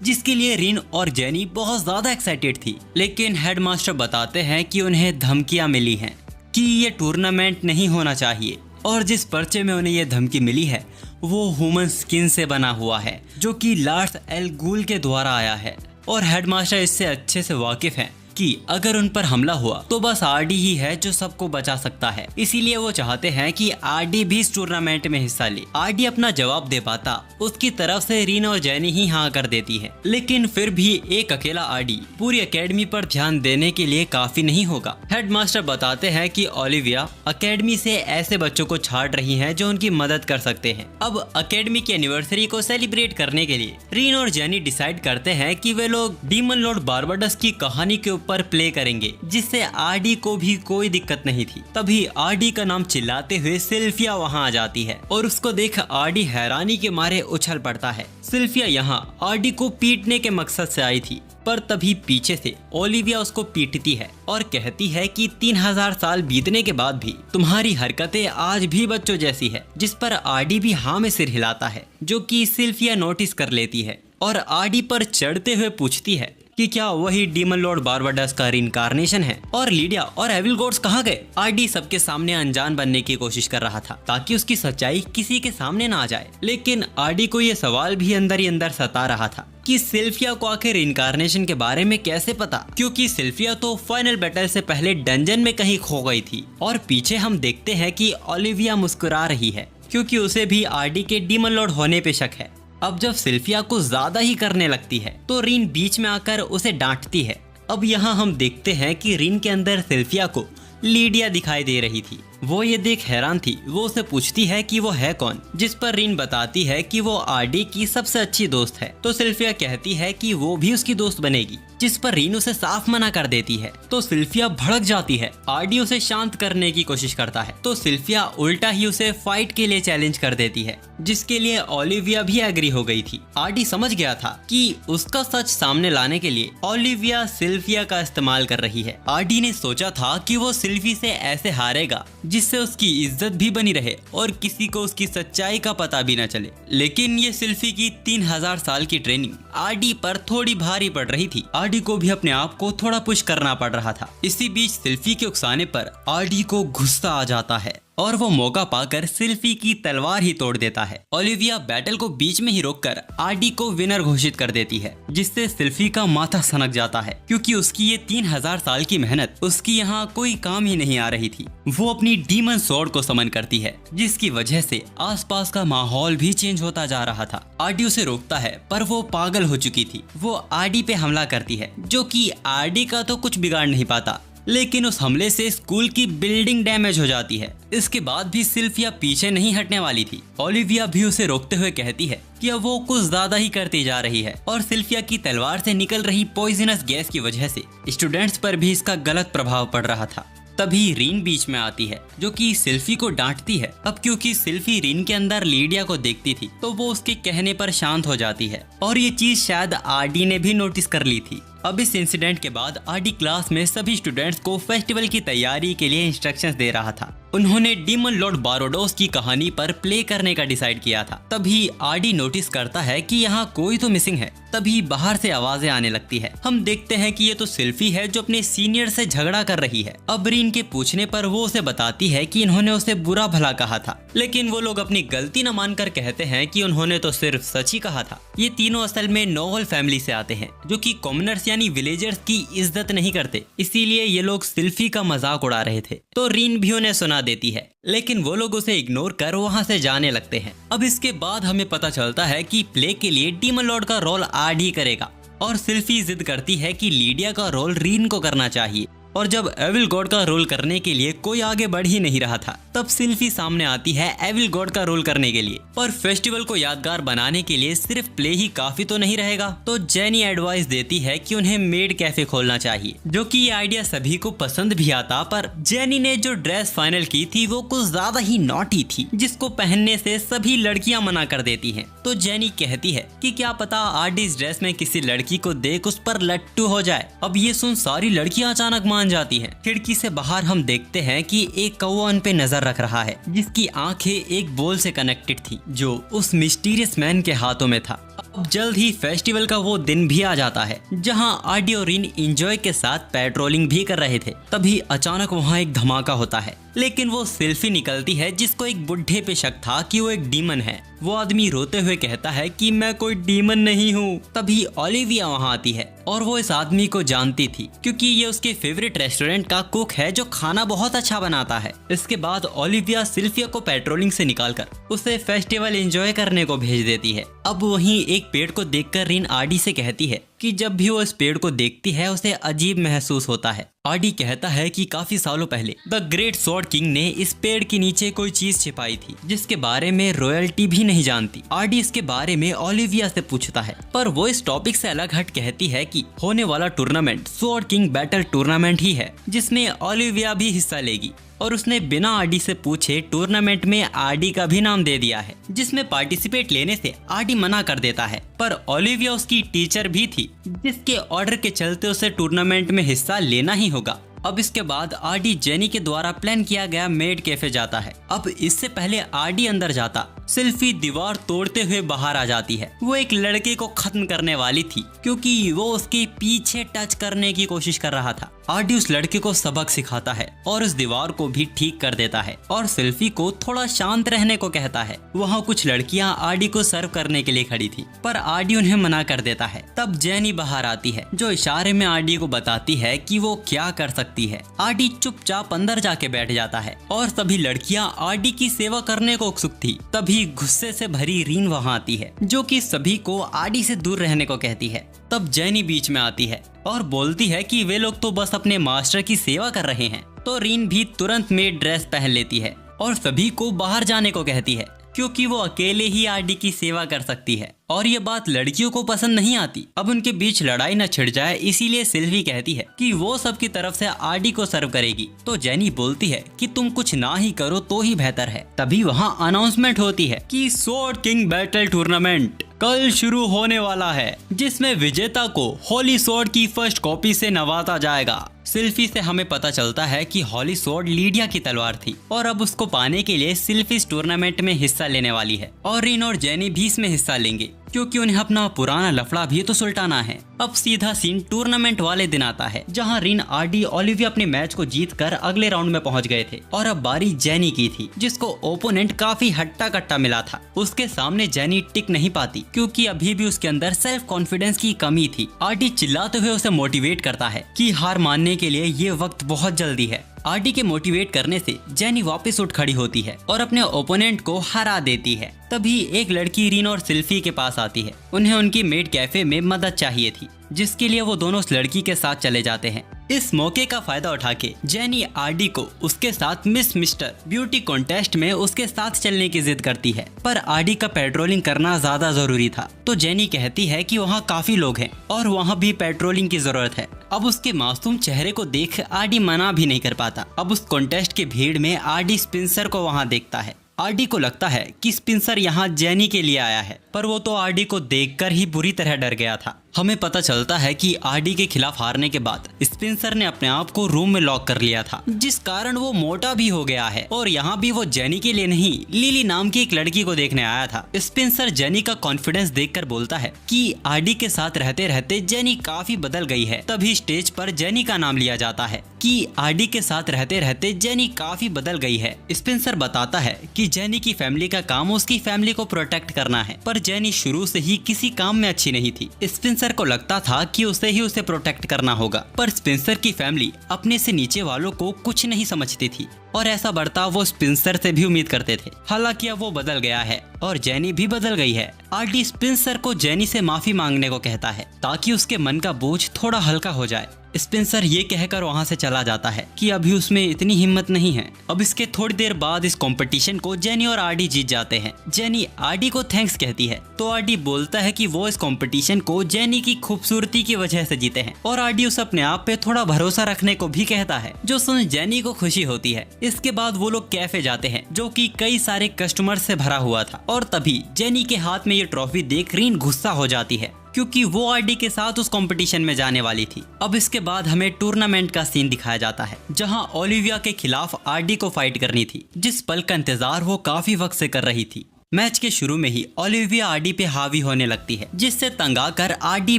जिसके लिए रीन और जेनी बहुत ज्यादा एक्साइटेड थी। लेकिन हेडमास्टर बताते हैं कि उन्हें धमकियां मिली हैं कि ये टूर्नामेंट नहीं होना चाहिए और जिस पर्चे में उन्हें ये धमकी मिली है वो ह्यूमन स्किन से बना हुआ है जो कि लार्स एल गूल के द्वारा आया है और हेडमास्टर इससे अच्छे से वाकिफ हैं कि अगर उन पर हमला हुआ तो बस आरडी ही है जो सबको बचा सकता है। इसीलिए वो चाहते हैं कि आरडी भी इस टूर्नामेंट में हिस्सा ले। आरडी अपना जवाब दे पाता उसकी तरफ से रीन और जेनी ही हाँ कर देती है। लेकिन फिर भी एक अकेला आरडी पूरी एकेडमी पर ध्यान देने के लिए काफी नहीं होगा। हेडमास्टर बताते हैं कि ओलिविया एकेडमी से ऐसे बच्चों को छाट रही है जो उनकी मदद कर सकते हैं। अब एकेडमी की एनिवर्सरी को सेलिब्रेट करने के लिए रीन और जेनी डिसाइड करते हैं कि वे लोग डीमन लॉर्ड बारबाडस की कहानी के पर प्ले करेंगे जिससे आरडी को भी कोई दिक्कत नहीं थी। तभी आरडी का नाम चिल्लाते हुए सिल्फिया वहां आ जाती है और उसको देख आरडी हैरानी के मारे उछल पड़ता है। सिल्फिया यहाँ आरडी को पीटने के मकसद से आई थी पर तभी पीछे से ओलिविया उसको पीटती है और कहती है कि 3000 साल बीतने के बाद भी तुम्हारी हरकतें आज भी बच्चों जैसी है, जिस पर आरडी भी हाँ में सिर हिलाता है, जो कि सिल्फिया नोटिस कर लेती है और आरडी पर चढ़ते हुए पूछती है कि क्या वही डीमन लॉर्ड बारबाडस का रिइंकार्नेशन है और लीडिया और एविल गॉड्स कहाँ गए। आरडी सबके सामने अनजान बनने की कोशिश कर रहा था ताकि उसकी सच्चाई किसी के सामने ना आ जाए, लेकिन आरडी को ये सवाल भी अंदर ही अंदर सता रहा था कि सिल्फिया को आखिर रिइंकार्नेशन के बारे में कैसे पता, क्योंकि सिल्फिया तो फाइनल बैटल से पहले डंजन में कहीं खो गई थी। और पीछे हम देखते हैं कि ओलिविया मुस्कुरा रही है क्योंकि उसे भी आरडी के डीमन लॉर्ड होने पे शक है। अब जब सिल्फिया को ज्यादा ही करने लगती है तो रिन बीच में आकर उसे डांटती है। अब यहाँ हम देखते हैं कि रिन के अंदर सिल्फिया को लीडिया दिखाई दे रही थी। वो ये देख हैरान थी। वो उसे पूछती है कि वो है कौन, जिस पर रिन बताती है कि वो आरडी की सबसे अच्छी दोस्त है। तो सिल्फिया कहती है कि वो भी उसकी दोस्त बनेगी, जिस पर रिन उसे साफ मना कर देती है। तो सिल्फिया भड़क जाती है। आरडी उसे शांत करने की कोशिश करता है तो सिल्फिया उल्टा ही उसे फाइट के लिए चैलेंज कर देती है, जिसके लिए ओलिविया भी एग्री हो गई थी। आरडी समझ गया था कि उसका सच सामने लाने के लिए ओलिविया सिल्फिया का इस्तेमाल कर रही है। आरडी ने सोचा था कि वो सिल्फी से ऐसे हारेगा जिससे उसकी इज्जत भी बनी रहे और किसी को उसकी सच्चाई का पता भी न चले, लेकिन ये सिल्फी की 3000 साल की ट्रेनिंग आरडी पर थोड़ी भारी पड़ रही थी। आरडी को भी अपने आप को थोड़ा पुश करना पड़ रहा था। इसी बीच सिल्फी के उकसाने पर आरडी को गुस्सा आ जाता है और वो मौका पाकर सिल्फी की तलवार ही तोड़ देता है। ओलिविया बैटल को बीच में ही रोककर आरडी को विनर घोषित कर देती है, जिससे सिल्फी का माथा सनक जाता है क्योंकि उसकी ये 3000 साल की मेहनत उसकी यहाँ कोई काम ही नहीं आ रही थी। वो अपनी डीमन स्वॉर्ड को समन करती है, जिसकी वजह से आसपास का माहौल भी चेंज होता जा रहा था। आरडी उसे रोकता है पर वो पागल हो चुकी थी। वो आरडी पे हमला करती है, जो कि आरडी का तो कुछ बिगाड़ नहीं पाता, लेकिन उस हमले से स्कूल की बिल्डिंग डैमेज हो जाती है। इसके बाद भी सिल्फिया पीछे नहीं हटने वाली थी। ओलिविया भी उसे रोकते हुए कहती है कि अब वो कुछ ज्यादा ही करती जा रही है और सिल्फिया की तलवार से निकल रही पॉइजनस गैस की वजह से स्टूडेंट्स पर भी इसका गलत प्रभाव पड़ रहा था। तभी रिन बीच में आती है, जो कि सिल्फी को डांटती है। अब क्योंकि सिल्फी रिन के अंदर लीडिया को देखती थी तो वो उसके कहने पर शांत हो जाती है और ये चीज शायद आरडी ने भी नोटिस कर ली थी। अब इस इंसिडेंट के बाद आरडी क्लास में सभी स्टूडेंट्स को फेस्टिवल की तैयारी के लिए इंस्ट्रक्शंस दे रहा था। उन्होंने डीमन लॉर्ड बारोडोस की कहानी पर प्ले करने का डिसाइड किया था। तभी आरडी नोटिस करता है कि यहाँ कोई तो मिसिंग है। तभी बाहर से आवाजें आने लगती है। हम देखते हैं कि ये तो सिल्फी है जो अपने सीनियर से झगड़ा कर रही है। अब रिन के पूछने पर वो उसे बताती है कि इन्होंने उसे बुरा भला कहा था, लेकिन वो लोग अपनी गलती न मानकर कहते हैं कि उन्होंने तो सिर्फ सच ही कहा था। ये तीनों असल में नोवल फैमिली से आते हैं, जो कि कॉमनर्स यानी विलेजर्स की इज्जत नहीं करते, इसीलिए ये लोग सिल्फी का मजाक उड़ा रहे थे। तो रिन भी उन्हें सुना देती है, लेकिन वो लोग उसे इग्नोर कर वहाँ से जाने लगते हैं। अब इसके बाद हमें पता चलता है कि प्ले के लिए डीमन लॉर्ड का रोल आरडी करेगा और सिल्फी जिद करती है कि लीडिया का रोल रिन को करना चाहिए। और जब एविल गॉड का रोल करने के लिए कोई आगे बढ़ ही नहीं रहा था, तब सिल्फी सामने आती है एविल गॉड का रोल करने के लिए। पर फेस्टिवल को यादगार बनाने के लिए सिर्फ प्ले ही काफी तो नहीं रहेगा, तो जेनी एडवाइस देती है कि उन्हें मेड कैफे खोलना चाहिए, जो कि ये आइडिया सभी को पसंद भी आता। पर जेनी ने जो ड्रेस फाइनल की थी वो कुछ ज्यादा ही नॉटी थी, जिसको पहनने से सभी लड़कियां मना कर देती हैं। तो जेनी कहती है कि क्या पता आरडी इस ड्रेस में किसी लड़की को देख उस पर लट्टू हो जाए। अब ये सुन सारी लड़कियां अचानक मान जाती हैं। खिड़की से बाहर हम देखते हैं कि एक कौवा उन पे नजर रख रहा है, जिसकी आंखें एक बॉल से कनेक्टेड थी, जो उस मिस्टीरियस मैन के हाथों में था। अब जल्द ही फेस्टिवल का वो दिन भी आ जाता है, जहां आरडी और रिन एंजॉय के साथ पेट्रोलिंग भी कर रहे थे। तभी अचानक वहां एक धमाका होता है, लेकिन वो सिल्फी निकलती है, जिसको एक बुढ़े पे शक था कि वो एक डीमन है। वो आदमी रोते हुए कहता है कि मैं कोई डीमन नहीं हूँ। तभी ओलिविया वहाँ आती है और वो इस आदमी को जानती थी, क्योंकि ये उसके फेवरेट रेस्टोरेंट का कुक है जो खाना बहुत अच्छा बनाता है। इसके बाद ओलिविया सिल्फिया को पेट्रोलिंग से निकालकर उसे फेस्टिवल एंजॉय करने को भेज देती है। अब वहीं एक पेड़ को देखकर रिन आरडी से कहती है कि जब भी वो इस पेड़ को देखती है उसे अजीब महसूस होता है। आरडी कहता है कि काफी सालों पहले द ग्रेट स्वॉर्ड किंग ने इस पेड़ के नीचे कोई चीज छिपाई थी, जिसके बारे में रॉयल्टी भी नहीं जानती। आरडी इसके बारे में ओलिविया से पूछता है, पर वो इस टॉपिक से अलग हट कहती है कि होने वाला tournament sword king battle tournament ही है, जिसमें ओलिविया भी हिस्सा लेगी। और उसने बिना आरडी से पूछे टूर्नामेंट में आरडी का भी नाम दे दिया है, जिसमें पार्टिसिपेट लेने से आरडी मना कर देता है। पर ओलिविया उसकी टीचर भी थी, जिसके ऑर्डर के चलते उसे टूर्नामेंट में हिस्सा लेना ही होगा। अब इसके बाद आरडी जेनी के द्वारा प्लान किया गया मेड कैफे जाता है। अब इससे पहले आरडी अंदर जाता, सिल्फी दीवार तोड़ते हुए बाहर आ जाती है। वो एक लड़के को खत्म करने वाली थी, क्योंकि वो उसके पीछे टच करने की कोशिश कर रहा था। आरडी उस लड़के को सबक सिखाता है और उस दीवार को भी ठीक कर देता है और सिल्फी को थोड़ा शांत रहने को कहता है। वहाँ कुछ लड़कियाँ आरडी को सर्व करने के लिए खड़ी थी, पर आरडी उन्हें मना कर देता है। तब जेनी बाहर आती है, जो इशारे में आरडी को बताती है कि वो क्या कर सकती है। आरडी चुपचाप अंदर जाके बैठ जाता है और सभी लड़कियां आरडी की सेवा करने को उत्सुक थी। तभी गुस्से से भरी रीन वहां आती है, जो कि सभी को आरडी से दूर रहने को कहती है। तब जेनी बीच में आती है और बोलती है कि वे लोग तो बस अपने मास्टर की सेवा कर रहे हैं। तो रीन भी तुरंत मेड ड्रेस पहन लेती है और सभी को बाहर जाने को कहती है, क्योंकि वो अकेले ही आरडी की सेवा कर सकती है। और ये बात लड़कियों को पसंद नहीं आती। अब उनके बीच लड़ाई न छिड़ जाए, इसीलिए सिल्वी कहती है कि वो सबकी तरफ से आरडी को सर्व करेगी। तो जेनी बोलती है कि तुम कुछ ना ही करो तो ही बेहतर है। तभी वहाँ अनाउंसमेंट होती है कि स्वॉर्ड किंग बैटल टूर्नामेंट कल शुरू होने वाला है, जिसमें विजेता को होली स्वॉर्ड की फर्स्ट कॉपी से नवाजा जाएगा। सिल्फी से हमें पता चलता है कि होली स्वॉर्ड लीडिया की तलवार थी और अब उसको पाने के लिए सिल्फी इस टूर्नामेंट में हिस्सा लेने वाली है और रिन और जेनी भी इसमें हिस्सा लेंगे, क्योंकि उन्हें अपना पुराना लफड़ा भी तो सुलटाना है। अब सीधा सीन टूर्नामेंट वाले दिन आता है, जहां रिन, आरडी, ओलिविया अपने मैच को जीतकर अगले राउंड में पहुंच गए थे और अब बारी जेनी की थी, जिसको ओपोनेंट काफी हट्टा कट्टा मिला था। उसके सामने जेनी टिक नहीं पाती, क्योंकि अभी भी उसके अंदर सेल्फ कॉन्फिडेंस की कमी थी। आरडी चिल्लाते हुए उसे मोटिवेट करता है कि हार मानने के लिए ये वक्त बहुत जल्दी है। आरडी के मोटिवेट करने से जेनी वापस उठ खड़ी होती है और अपने ओपोनेंट को हरा देती है। तभी एक लड़की रीन और सिल्फी के पास आती है। उन्हें उनकी मेड कैफे में मदद चाहिए थी, जिसके लिए वो दोनों उस लड़की के साथ चले जाते हैं। इस मौके का फायदा उठा के जेनी आरडी को उसके साथ मिस मिस्टर ब्यूटी कॉन्टेस्ट में उसके साथ चलने की जिद करती है, पर आरडी का पेट्रोलिंग करना ज्यादा जरूरी था। तो जेनी कहती है कि वहाँ काफी लोग हैं और वहाँ भी पेट्रोलिंग की जरूरत है। अब उसके मासूम चेहरे को देख आरडी मना भी नहीं कर पाता। अब उस कॉन्टेस्ट की भीड़ में आरडी स्पिंसर को वहाँ देखता है। आरडी को लगता है कि स्पिंसर यहाँ जेनी के लिए आया है, पर वो तो आरडी को देखकर ही बुरी तरह डर गया था। हमें पता चलता है कि आरडी के खिलाफ हारने के बाद स्पिंसर ने अपने आप को रूम में लॉक कर लिया था, जिस कारण वो मोटा भी हो गया है और यहाँ भी वो जेनी के लिए नहीं, लिली नाम की एक लड़की को देखने आया था। स्पिंसर जेनी का कॉन्फिडेंस देखकर बोलता है कि आरडी के साथ रहते रहते जेनी काफी बदल गई है। तभी स्टेज पर जेनी का नाम लिया जाता है कि आरडी के साथ रहते रहते जेनी काफी बदल गई है। स्पिंसर बताता है कि जेनी की फैमिली का काम उसकी फैमिली को प्रोटेक्ट करना है, पर जेनी शुरू से ही किसी काम में अच्छी नहीं थी। स्पिंसर को लगता था कि उसे प्रोटेक्ट करना होगा, पर स्पिंसर की फैमिली अपने से नीचे वालों को कुछ नहीं समझती थी और ऐसा बर्ताव वो स्पिंसर से भी उम्मीद करते थे। हालांकि अब वो बदल गया है और जेनी भी बदल गई है। आरडी स्पिंसर को जेनी से माफी मांगने को कहता है, ताकि उसके मन का बोझ थोड़ा हल्का हो जाए। स्पिंसर ये कहकर वहाँ से चला जाता है कि अभी उसमें इतनी हिम्मत नहीं है। अब इसके थोड़ी देर बाद इस कंपटीशन को जेनी और आरडी जीत जाते हैं। जेनी आरडी को थैंक्स कहती है, तो आरडी बोलता है कि वो इस कंपटीशन को जेनी की खूबसूरती की वजह से जीते हैं और आरडी उसे अपने आप पे थोड़ा भरोसा रखने को भी कहता है, जो सुन जेनी को खुशी होती है। इसके बाद वो लोग कैफे जाते हैं, जो कि कई सारे कस्टमर से भरा हुआ था और तभी जेनी के हाथ में ये ट्रॉफी देख रीन गुस्सा हो जाती है, क्योंकि वो आरडी के साथ उस कंपटीशन में जाने वाली थी। अब इसके बाद हमें टूर्नामेंट का सीन दिखाया जाता है, जहां ओलिविया के खिलाफ आरडी को फाइट करनी थी, जिस पल का इंतजार वो काफी वक्त से कर रही थी। मैच के शुरू में ही ओलिविया आरडी पे हावी होने लगती है, जिससे तंग आकर आरडी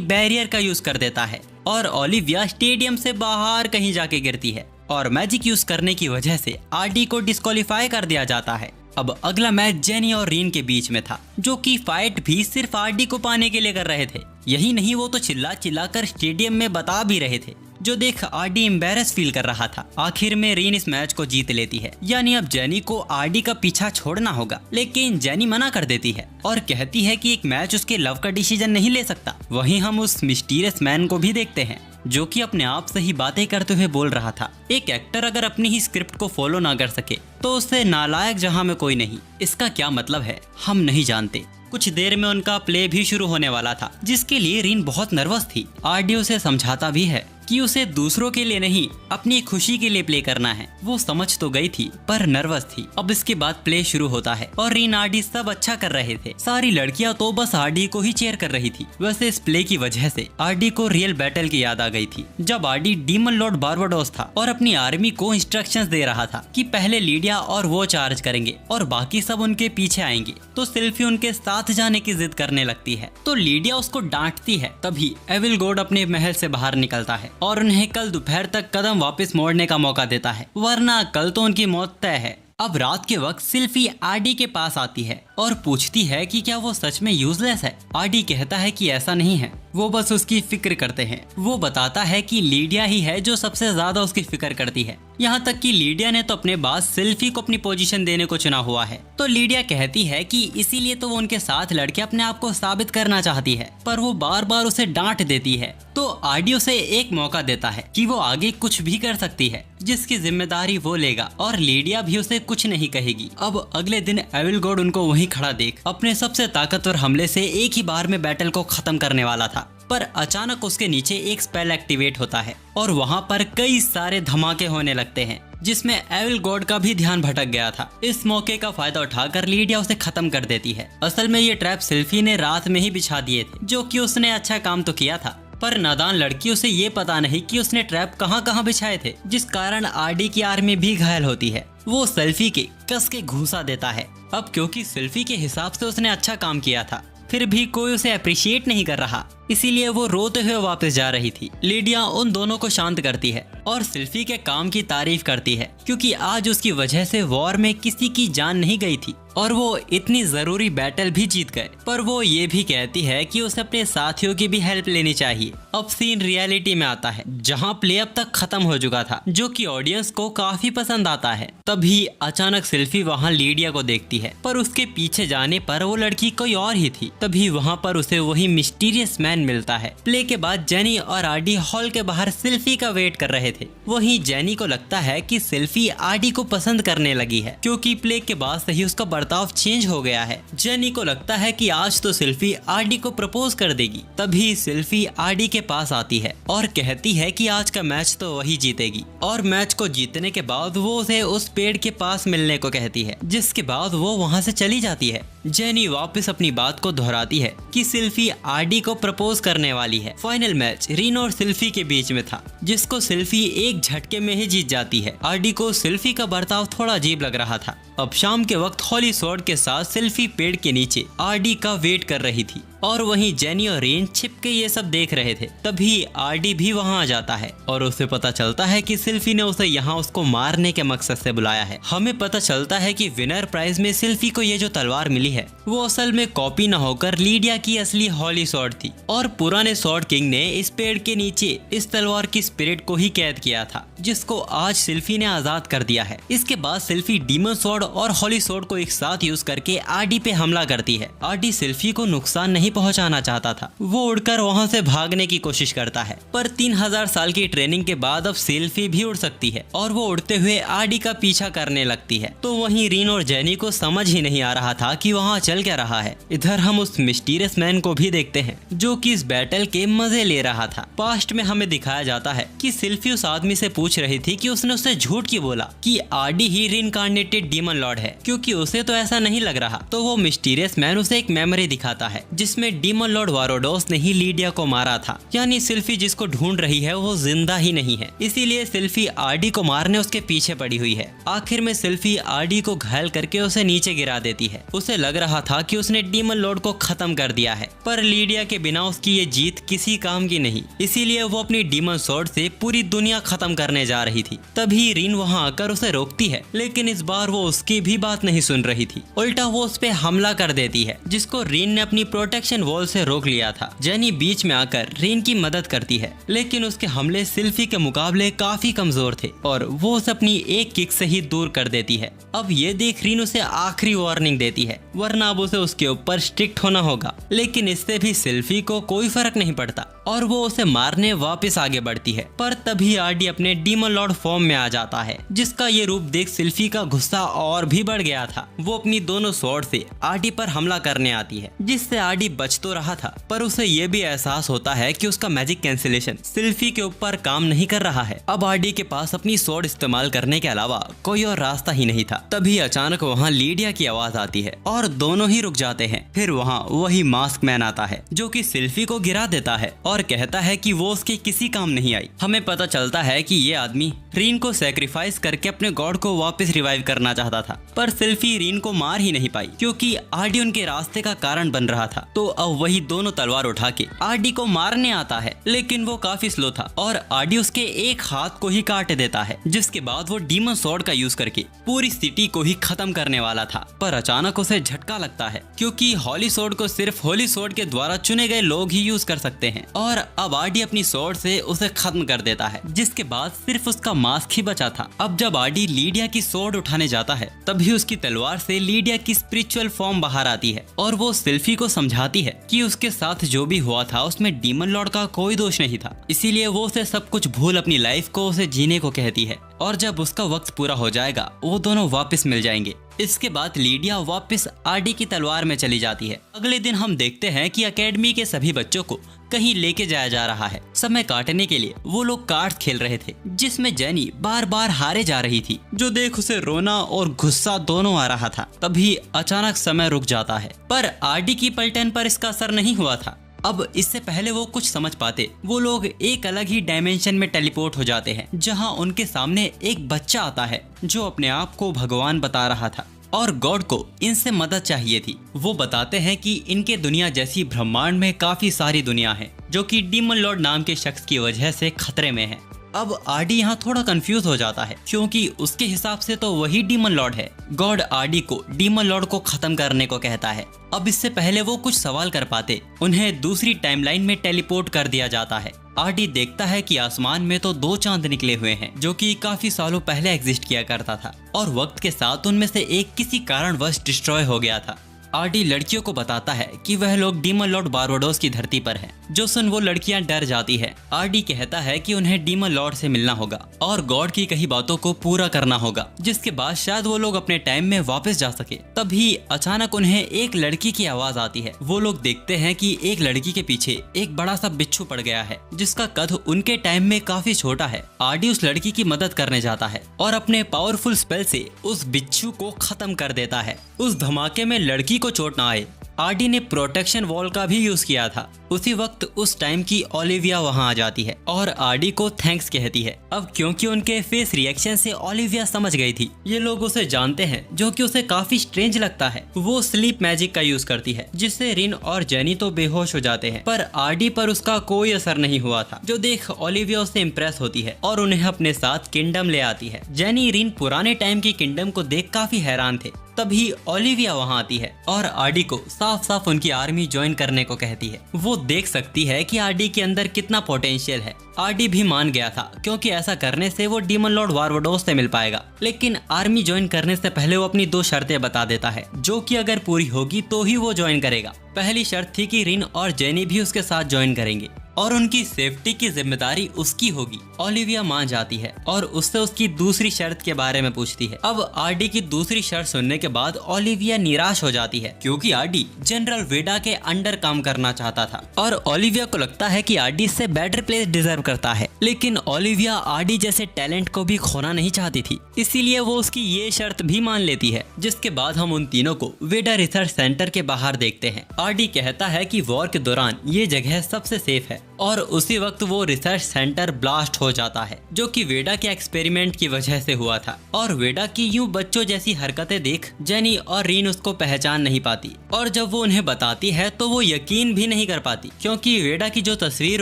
बैरियर का यूज कर देता है और ओलिविया स्टेडियम से बाहर कहीं जाके गिरती है और मैजिक यूज करने की वजह से आरडी को डिस्क्वालीफाई कर दिया जाता है। अब अगला मैच जेनी और रीन के बीच में था, जो कि फाइट भी सिर्फ आरडी को पाने के लिए कर रहे थे। यही नहीं, वो तो चिल्ला चिल्लाकर स्टेडियम में बता भी रहे थे, जो देख आरडी एम्बैरेस फील कर रहा था। आखिर में रीन इस मैच को जीत लेती है, यानी अब जेनी को आरडी का पीछा छोड़ना होगा। लेकिन जेनी मना कर देती है और कहती है कि एक मैच उसके लव का डिसीजन नहीं ले सकता। वहीं हम उस मिस्टीरियस मैन को भी देखते हैं, जो कि अपने आप से ही बातें करते हुए बोल रहा था। एक एक्टर अगर अपनी ही स्क्रिप्ट को फॉलो ना कर सके तो उससे नालायक जहां में कोई नहीं। इसका क्या मतलब है हम नहीं जानते। कुछ देर में उनका प्ले भी शुरू होने वाला था, जिसके लिए रीन बहुत नर्वस थी। आरडी उसे समझाता भी है कि उसे दूसरों के लिए नहीं अपनी खुशी के लिए प्ले करना है। वो समझ तो गई थी पर नर्वस थी। अब इसके बाद प्ले शुरू होता है और रीन आरडी सब अच्छा कर रहे थे। सारी लड़कियां तो बस आरडी को ही चीयर कर रही थी। वैसे इस प्ले की वजह से आरडी को रियल बैटल की याद आ गई थी, जब आरडी डीमन लॉर्ड बारबाडोस था और अपनी आर्मी को इंस्ट्रक्शंस दे रहा था कि पहले लीडिया और वो चार्ज करेंगे और बाकी सब उनके पीछे आएंगे। तो सिल्फी उनके साथ जाने की जिद करने लगती है तो लीडिया उसको डांटती है। तभी एविल गॉड अपने महल से बाहर निकलता है और उन्हें कल दोपहर तक कदम वापस मोड़ने का मौका देता है, वरना कल तो उनकी मौत तय है। अब रात के वक्त सिल्फी आरडी के पास आती है और पूछती है कि क्या वो सच में यूजलेस है। आरडी कहता है कि ऐसा नहीं है, वो बस उसकी फिक्र करते हैं। वो बताता है कि लीडिया ही है जो सबसे ज्यादा उसकी फिक्र करती है। यहाँ तक कि लीडिया ने तो अपने बाद सिल्फी को अपनी पोजीशन देने को चुना हुआ है। तो लीडिया कहती है कि इसीलिए तो वो उनके साथ लड़के अपने आप को साबित करना चाहती है, पर वो बार बार उसे डांट देती है। तो आरडी उसे एक मौका देता है कि वो आगे कुछ भी कर सकती है, जिसकी जिम्मेदारी वो लेगा और लीडिया भी उसे कुछ नहीं कहेगी। अब अगले दिन एविल गॉड उनको वहीं खड़ा देख अपने सबसे ताकतवर हमले से एक ही बार में बैटल को खत्म करने वाला था, पर अचानक उसके नीचे एक स्पेल एक्टिवेट होता है और वहाँ पर कई सारे धमाके होने लगते हैं, जिसमें एविल गॉड का भी ध्यान भटक गया था। इस मौके का फायदा उठाकर लीडिया उसे खत्म कर देती है। असल में ये ट्रैप सिल्फी ने रात में ही बिछा दिए थे, जो कि उसने अच्छा काम तो किया था, पर नादान लड़की उसे ये पता नहीं कि उसने ट्रैप कहाँ कहाँ बिछाए थे, जिस कारण आरडी की आर्मी भी घायल होती है। वो सेल्फी के कस के घूसा देता है। अब क्योंकि सेल्फी के हिसाब से उसने अच्छा काम किया था, फिर भी कोई उसे अप्रिशिएट नहीं कर रहा, इसीलिए वो रोते हुए वापस जा रही थी। लीडिया उन दोनों को शांत करती है और सिल्फी के काम की तारीफ करती है, क्योंकि आज उसकी वजह से वॉर में किसी की जान नहीं गई थी और वो इतनी जरूरी बैटल भी जीत गए। पर वो ये भी कहती है कि उसे अपने साथियों की भी हेल्प लेनी चाहिए। अब सीन रियलिटी में आता है, जहाँ प्ले अब तक खत्म हो चुका था, जो कि ऑडियंस को काफी पसंद आता है। तभी अचानक सिल्फी वहाँ लीडिया को देखती है, पर उसके पीछे जाने पर वो लड़की कोई और ही थी। तभी वहाँ पर उसे वही मिस्टीरियस मैन मिलता है। प्ले के बाद जेनी और आरडी हॉल के बाहर सिल्फी का वेट कर रहे थे। वहीं जेनी को लगता है कि सिल्फी आरडी को पसंद करने लगी है, क्योंकि प्ले के बाद से ही उसका बर्ताव चेंज हो गया है। जेनी को लगता है कि आज तो सिल्फी आरडी को प्रपोज कर देगी। तभी सिल्फी आरडी के पास आती है और कहती है कि आज का मैच तो वही जीतेगी, और मैच को जीतने के बाद वो उसे उस पेड़ के पास मिलने को कहती है, जिसके बाद वो वहाँ से चली जाती है। जेनी वापस अपनी बात को दोहराती है कि सिल्फी आरडी को प्रपोज करने वाली है। फाइनल मैच रीन और सिल्फी के बीच में था, जिसको सिल्फी एक झटके में ही जीत जाती है। आरडी को सिल्फी का बर्ताव थोड़ा अजीब लग रहा था। अब शाम के वक्त हॉली स्वॉर्ड के साथ सिल्फी पेड़ के नीचे आरडी का वेट कर रही थी और वहीं जेनी और रेन छिप के ये सब देख रहे थे। तभी आरडी भी वहां आ जाता है और उसे पता चलता है कि सिल्फी ने उसे यहाँ उसको मारने के मकसद से बुलाया है। हमें पता चलता है कि विनर प्राइज में सिल्फी को ये जो तलवार मिली है वो असल में कॉपी न होकर लीडिया की असली हॉली स्वॉर्ड थी, और पुराने स्वॉर्ड किंग ने इस पेड़ के नीचे इस तलवार की स्पिरिट को ही कैद किया था, जिसको आज सिल्फी ने आजाद कर दिया है। इसके बाद सिल्फी डीमन स्वॉर्ड और हॉली स्वॉर्ड को एक साथ यूज करके आरडी पे हमला करती है। आरडी सिल्फी को नुकसान नहीं पहुंचाना चाहता था। वो उड़कर वहां से भागने की कोशिश करता है, पर 3000 साल की ट्रेनिंग के बाद अब सिल्फी भी उड़ सकती है और वो उड़ते हुए आरडी का पीछा करने लगती है। तो वहीं रीन और जेनी को समझ ही नहीं आ रहा था कि वहाँ चल क्या रहा है। इधर हम उस मिस्टीरियस मैन को भी देखते हैं, जो कि इस बैटल के मजे ले रहा था। पास्ट में हमें दिखाया जाता है कि सिल्फी उस आदमी से पूछ रही थी कि उसने उससे झूठ क्यों बोला कि आरडी ही रीइंकार्नेटेड डीमन लॉर्ड है, क्योंकि उसे तो ऐसा नहीं लग रहा। तो वो मिस्टीरियस मैन उसे एक मेमोरी दिखाता है, जिसमें डीमन लॉर्ड वारोडोस ने ही लीडिया को मारा था। यानी सिल्फी जिसको ढूंढ रही है वो जिंदा ही नहीं है, इसीलिए सिल्फी आरडी को मारने उसके पीछे पड़ी हुई है। आखिर में सिल्फी आरडी को घायल करके उसे नीचे गिरा देती है। उसे लग रहा था कि उसने डीमन लॉर्ड को खत्म कर दिया है, पर लीडिया के बिना उसकी ये जीत किसी काम की नहीं, इसीलिए वो अपनी डीमन स्वॉर्ड से पूरी दुनिया खत्म करने जा रही थी। तभी रीन वहाँ आकर उसे रोकती है, लेकिन इस बार वो उसकी भी बात नहीं सुन रही थी। उल्टा वो उस पे हमला कर देती है, जिसको रीन ने अपनी प्रोटेक्शन वॉल से रोक लिया था। जेनी बीच में आकर रीन की मदद करती है, लेकिन उसके हमले सिल्फी के मुकाबले काफी कमजोर थे और वो उसे अपनी एक किक से ही दूर कर देती है। अब ये देख रीन उसे आखिरी वार्निंग देती है, वरना अब उसे उसके ऊपर स्ट्रिक्ट होना होगा। लेकिन इससे भी सिल्फी को कोई फर्क नहीं पड़ता और वो उसे मारने वापस आगे बढ़ती है। पर तभी आरडी अपने डीमन लॉर्ड फॉर्म में आ जाता है, जिसका ये रूप देख सिल्फी का गुस्सा और भी बढ़ गया था। वो अपनी दोनों स्वॉर्ड से आरडी पर हमला करने आती है, जिससे आरडी बच तो रहा था, पर उसे ये भी एहसास होता है कि उसका मैजिक कैंसिलेशन सिल्फी के ऊपर काम नहीं कर रहा है। अब आरडी के पास अपनी स्वॉर्ड इस्तेमाल करने के अलावा कोई और रास्ता ही नहीं था। तभी अचानक वहाँ लीडिया की आवाज आती है और दोनों ही रुक जाते हैं। फिर वहाँ वही मास्क मैन आता है, जो कि सिल्फी को गिरा देता है और कहता है कि वो उसके किसी काम नहीं आई। हमें पता चलता है कि ये आदमी रीन को सैक्रिफाइस करके अपने गॉड को वापस रिवाइव करना चाहता था, पर सिल्फी रीन को मार ही नहीं पाई क्योंकि आरडी उनके रास्ते का कारण बन रहा था। तो अब वही दोनों तलवार उठा के आरडी को मारने आता है, लेकिन वो काफी स्लो था और आरडी उसके एक हाथ को ही काट देता है, जिसके बाद वो डीमन स्वॉर्ड का यूज करके पूरी सिटी को ही खत्म करने वाला था। पर अचानक उसे झटका लगता है क्योंकि हॉली स्वॉर्ड को सिर्फ होली स्वॉर्ड के द्वारा चुने गए लोग ही यूज कर सकते हैं, और अब आरडी अपनी स्वॉर्ड से उसे खत्म कर देता है, जिसके बाद सिर्फ उसका मास्क ही बचा था। अब जब आरडी लीडिया की स्वॉर्ड उठाने जाता है, तभी उसकी तलवार से लीडिया की स्पिरिचुअल फॉर्म बाहर आती है और वो सिल्फी को समझाती है कि उसके साथ जो भी हुआ था उसमें डीमन लॉर्ड का कोई दोष नहीं था, इसीलिए वो उसे सब कुछ भूल अपनी लाइफ को उसे जीने को कहती है, और जब उसका वक्त पूरा हो जाएगा वो दोनों वापस मिल जाएंगे। इसके बाद लीडिया वापस आरडी की तलवार में चली जाती है। अगले दिन हम देखते हैं कि एकेडमी के सभी बच्चों को कहीं लेके जाया जा रहा है। समय काटने के लिए वो लोग कार्ड्स खेल रहे थे, जिसमें जेनी बार बार हारे जा रही थी, जो देख उसे रोना और गुस्सा दोनों आ रहा था। तभी अचानक समय रुक जाता है, पर आरडी की पलटन पर इसका असर नहीं हुआ था। अब इससे पहले वो कुछ समझ पाते, वो लोग एक अलग ही डायमेंशन में टेलीपोर्ट हो जाते हैं, जहां उनके सामने एक बच्चा आता है जो अपने आप को भगवान बता रहा था और गॉड को इनसे मदद चाहिए थी। वो बताते हैं कि इनके दुनिया जैसी ब्रह्मांड में काफी सारी दुनिया है जो कि डीमन लॉर्ड नाम के शख्स की वजह से खतरे में है। अब आरडी यहाँ थोड़ा कंफ्यूज हो जाता है क्योंकि उसके हिसाब से तो वही डीमन लॉर्ड है। गॉड आरडी को डीमन लॉर्ड को खत्म करने को कहता है। अब इससे पहले वो कुछ सवाल कर पाते, उन्हें दूसरी टाइमलाइन में टेलीपोर्ट कर दिया जाता है। आरडी देखता है कि आसमान में तो 2 चांद निकले हुए हैं जो कि काफी सालों पहले एग्जिस्ट किया करता था, और वक्त के साथ उनमें से एक किसी कारणवश डिस्ट्रॉय हो गया था। आरडी लड़कियों को बताता है कि वह लोग डीमन लॉर्ड बारबाडोस की धरती पर हैं, जो सुन वो लड़कियां डर जाती है। आरडी कहता है कि उन्हें डीमन लॉर्ड से मिलना होगा और गॉड की कही बातों को पूरा करना होगा, जिसके बाद शायद वो लोग अपने टाइम में वापस जा सके। तभी अचानक उन्हें एक लड़की की आवाज आती है। वो लोग देखते हैं कि एक लड़की के पीछे एक बड़ा सा बिच्छू पड़ गया है, जिसका कद उनके टाइम में काफी छोटा है। आरडी उस लड़की की मदद करने जाता है और अपने पावरफुल स्पेल से उस बिच्छू को खत्म कर देता है। उस धमाके में लड़की को चोट ना आए, आरडी ने प्रोटेक्शन वॉल का भी यूज किया था। उसी वक्त उस टाइम की ओलिविया वहां आ जाती है और आरडी को थैंक्स कहती है। अब क्योंकि उनके फेस रिएक्शन से ओलिविया समझ गई थी ये लोग उसे जानते हैं, जो कि उसे काफी स्ट्रेंज लगता है। वो स्लीप मैजिक का यूज करती है, जिससे रिन और जेनी तो बेहोश हो जाते हैं, पर आरडी पर उसका कोई असर नहीं हुआ था, जो देख ओलिविया उससे इम्प्रेस होती है और उन्हें अपने साथ किंगडम ले आती है। जेनी रिन पुराने टाइम की किंगडम को देख काफी हैरान थे। तभी ओलिविया वहां आती है और आरडी को साफ साफ उनकी आर्मी ज्वाइन करने को कहती है। वो देख सकती है कि आरडी के अंदर कितना पोटेंशियल है। आरडी भी मान गया था क्योंकि ऐसा करने से वो डीमन लॉर्ड बारबाडोस से मिल पाएगा, लेकिन आर्मी ज्वाइन करने से पहले वो अपनी 2 शर्तें बता देता है, जो कि अगर पूरी होगी तो ही वो ज्वाइन करेगा। पहली शर्त थी कि रिन और जेनी भी उसके साथ ज्वाइन करेंगे और उनकी सेफ्टी की जिम्मेदारी उसकी होगी। ओलिविया मान जाती है और उससे उसकी दूसरी शर्त के बारे में पूछती है। अब आरडी की दूसरी शर्त सुनने के बाद ओलिविया निराश हो जाती है क्योंकि आरडी जनरल वेडा के अंडर काम करना चाहता था और ओलिविया को लगता है कि आरडी से बेटर प्लेस डिजर्व करता है। लेकिन ओलिविया आरडी जैसे टैलेंट को भी खोना नहीं चाहती थी, इसीलिए वो उसकी ये शर्त भी मान लेती है। जिसके बाद हम उन तीनों को वेडा रिसर्च सेंटर के बाहर देखते हैं। आरडी कहता है कि वॉर के दौरान ये जगह सबसे सेफ है और उसी वक्त वो रिसर्च सेंटर ब्लास्ट हो जाता है, जो कि वेडा के एक्सपेरिमेंट की वजह से हुआ था। और वेडा की यूं बच्चों जैसी हरकतें देख जेनी और रीन उसको पहचान नहीं पाती, और जब वो उन्हें बताती है तो वो यकीन भी नहीं कर पाती क्योंकि वेडा की जो तस्वीर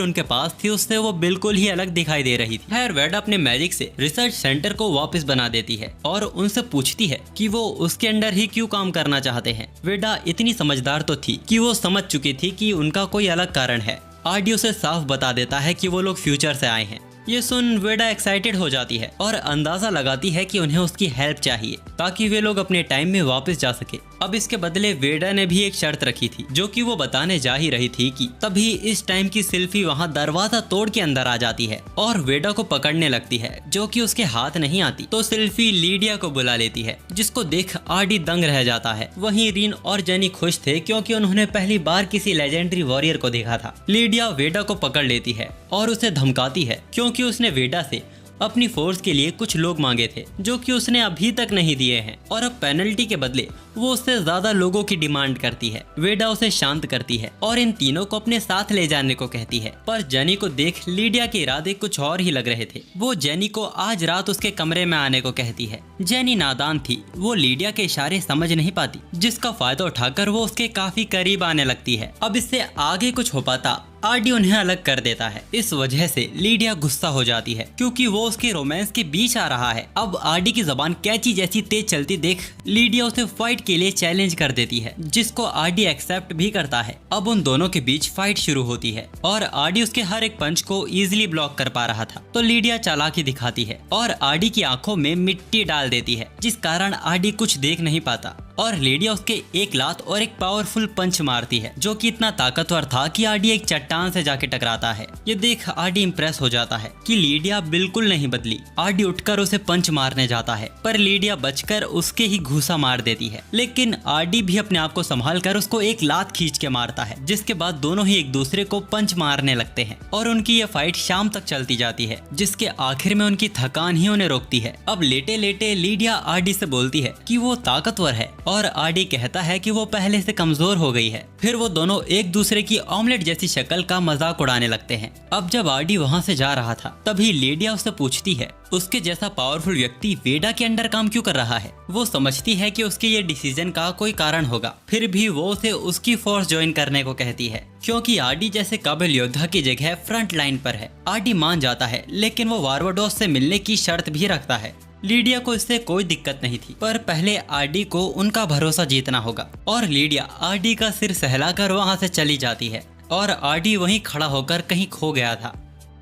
उनके पास थी उससे वो बिल्कुल ही अलग दिखाई दे रही थी। खैर वेडा अपने मैजिक से रिसर्च सेंटर को वापस बना देती है और उनसे पूछती है कि वो उसके अंडर ही क्यों काम करना चाहते हैं। वेडा इतनी समझदार तो थी कि वो समझ चुकी थी कि उनका कोई अलग कारण है। आरडी उसे साफ बता देता है कि वो लोग फ्यूचर से आए हैं। ये सुन वेडा एक्साइटेड हो जाती है और अंदाजा लगाती है कि उन्हें उसकी हेल्प चाहिए ताकि वे लोग अपने टाइम में वापस जा सके। अब इसके बदले वेडा ने भी एक शर्त रखी थी, जो कि वो बताने जा ही रही थी कि तभी इस टाइम की सिल्फी वहाँ दरवाजा तोड़ के अंदर आ जाती है और वेडा को पकड़ने लगती है, जो कि उसके हाथ नहीं आती। तो सिल्फी लीडिया को बुला लेती है, जिसको देख आर्डी दंग रह जाता है। वहीं रीन और जेनी खुश थे क्योंकि उन्होंने पहली बार किसी लेजेंडरी वॉरियर को देखा था। लीडिया वेडा को पकड़ लेती है और उसे धमकाती है क्योंकि उसने वेडा से अपनी फोर्स के लिए कुछ लोग मांगे थे, जो कि उसने अभी तक नहीं दिए हैं, और अब पेनल्टी के बदले वो उससे ज्यादा लोगों की डिमांड करती है। वेडा उसे शांत करती है और इन तीनों को अपने साथ ले जाने को कहती है, पर जेनी को देख लीडिया के इरादे कुछ और ही लग रहे थे। वो जेनी को आज रात उसके कमरे में आने को कहती है। जेनी नादान थी, वो लीडिया के इशारे समझ नहीं पाती, जिसका फायदा उठाकर वो उसके काफी करीब आने लगती है। अब इससे आगे कुछ हो पाता, आर्डी उन्हें अलग कर देता है। इस वजह से लीडिया गुस्सा हो जाती है क्योंकि वो उसके रोमांस के बीच आ रहा है। अब आर्डी की जबान कैची जैसी तेज चलती देख लीडिया उसे फाइट के लिए चैलेंज कर देती है, जिसको आर्डी एक्सेप्ट भी करता है। अब उन दोनों के बीच फाइट शुरू होती है और आर्डी उसके हर एक पंच को इजीली ब्लॉक कर पा रहा था। तो लीडिया चालाकी दिखाती है और आर्डी की आंखों में मिट्टी डाल देती है, जिस कारण आर्डी कुछ देख नहीं पाता और लीडिया उसके एक लात और एक पावरफुल पंच मारती है, जो कि इतना ताकतवर था कि आर्डी एक चट्टान से जाके टकराता है। ये देख आर्डी इम्प्रेस हो जाता है कि लीडिया बिल्कुल नहीं बदली। आर्डी उठकर उसे पंच मारने जाता है, पर लीडिया बचकर उसके ही घूसा मार देती है। लेकिन आर्डी भी अपने आप को संभाल कर उसको एक लात खींच के मारता है, जिसके बाद दोनों ही एक दूसरे को पंच मारने लगते हैं और उनकी ये फाइट शाम तक चलती जाती है, जिसके आखिर में उनकी थकान ही उन्हें रोकती है। अब लेटे लेटे लीडिया आर्डी से बोलती है कि वो ताकतवर है और आर्डी कहता है कि वो पहले से कमजोर हो गई है। फिर वो दोनों एक दूसरे की ऑमलेट जैसी शक्ल का मजाक उड़ाने लगते हैं। अब जब आर्डी वहाँ से जा रहा था, तभी लीडिया उससे पूछती है उसके जैसा पावरफुल व्यक्ति वेडा के अंडर काम क्यों कर रहा है। वो समझती है कि उसके ये डिसीजन का कोई कारण होगा, फिर भी वो उसे उसकी फोर्स ज्वाइन करने को कहती है क्योंकि आर्डी जैसे काबिल योद्धा की जगह फ्रंट लाइन पर है। आर्डी मान जाता है, लेकिन वो बारबाडोस से मिलने की शर्त भी रखता है। लीडिया को इससे कोई दिक्कत नहीं थी, पर पहले आर्डी को उनका भरोसा जीतना होगा और लीडिया आर्डी का सिर सहलाकर वहां से चली जाती है और आर्डी वहीं खड़ा होकर कहीं खो गया था।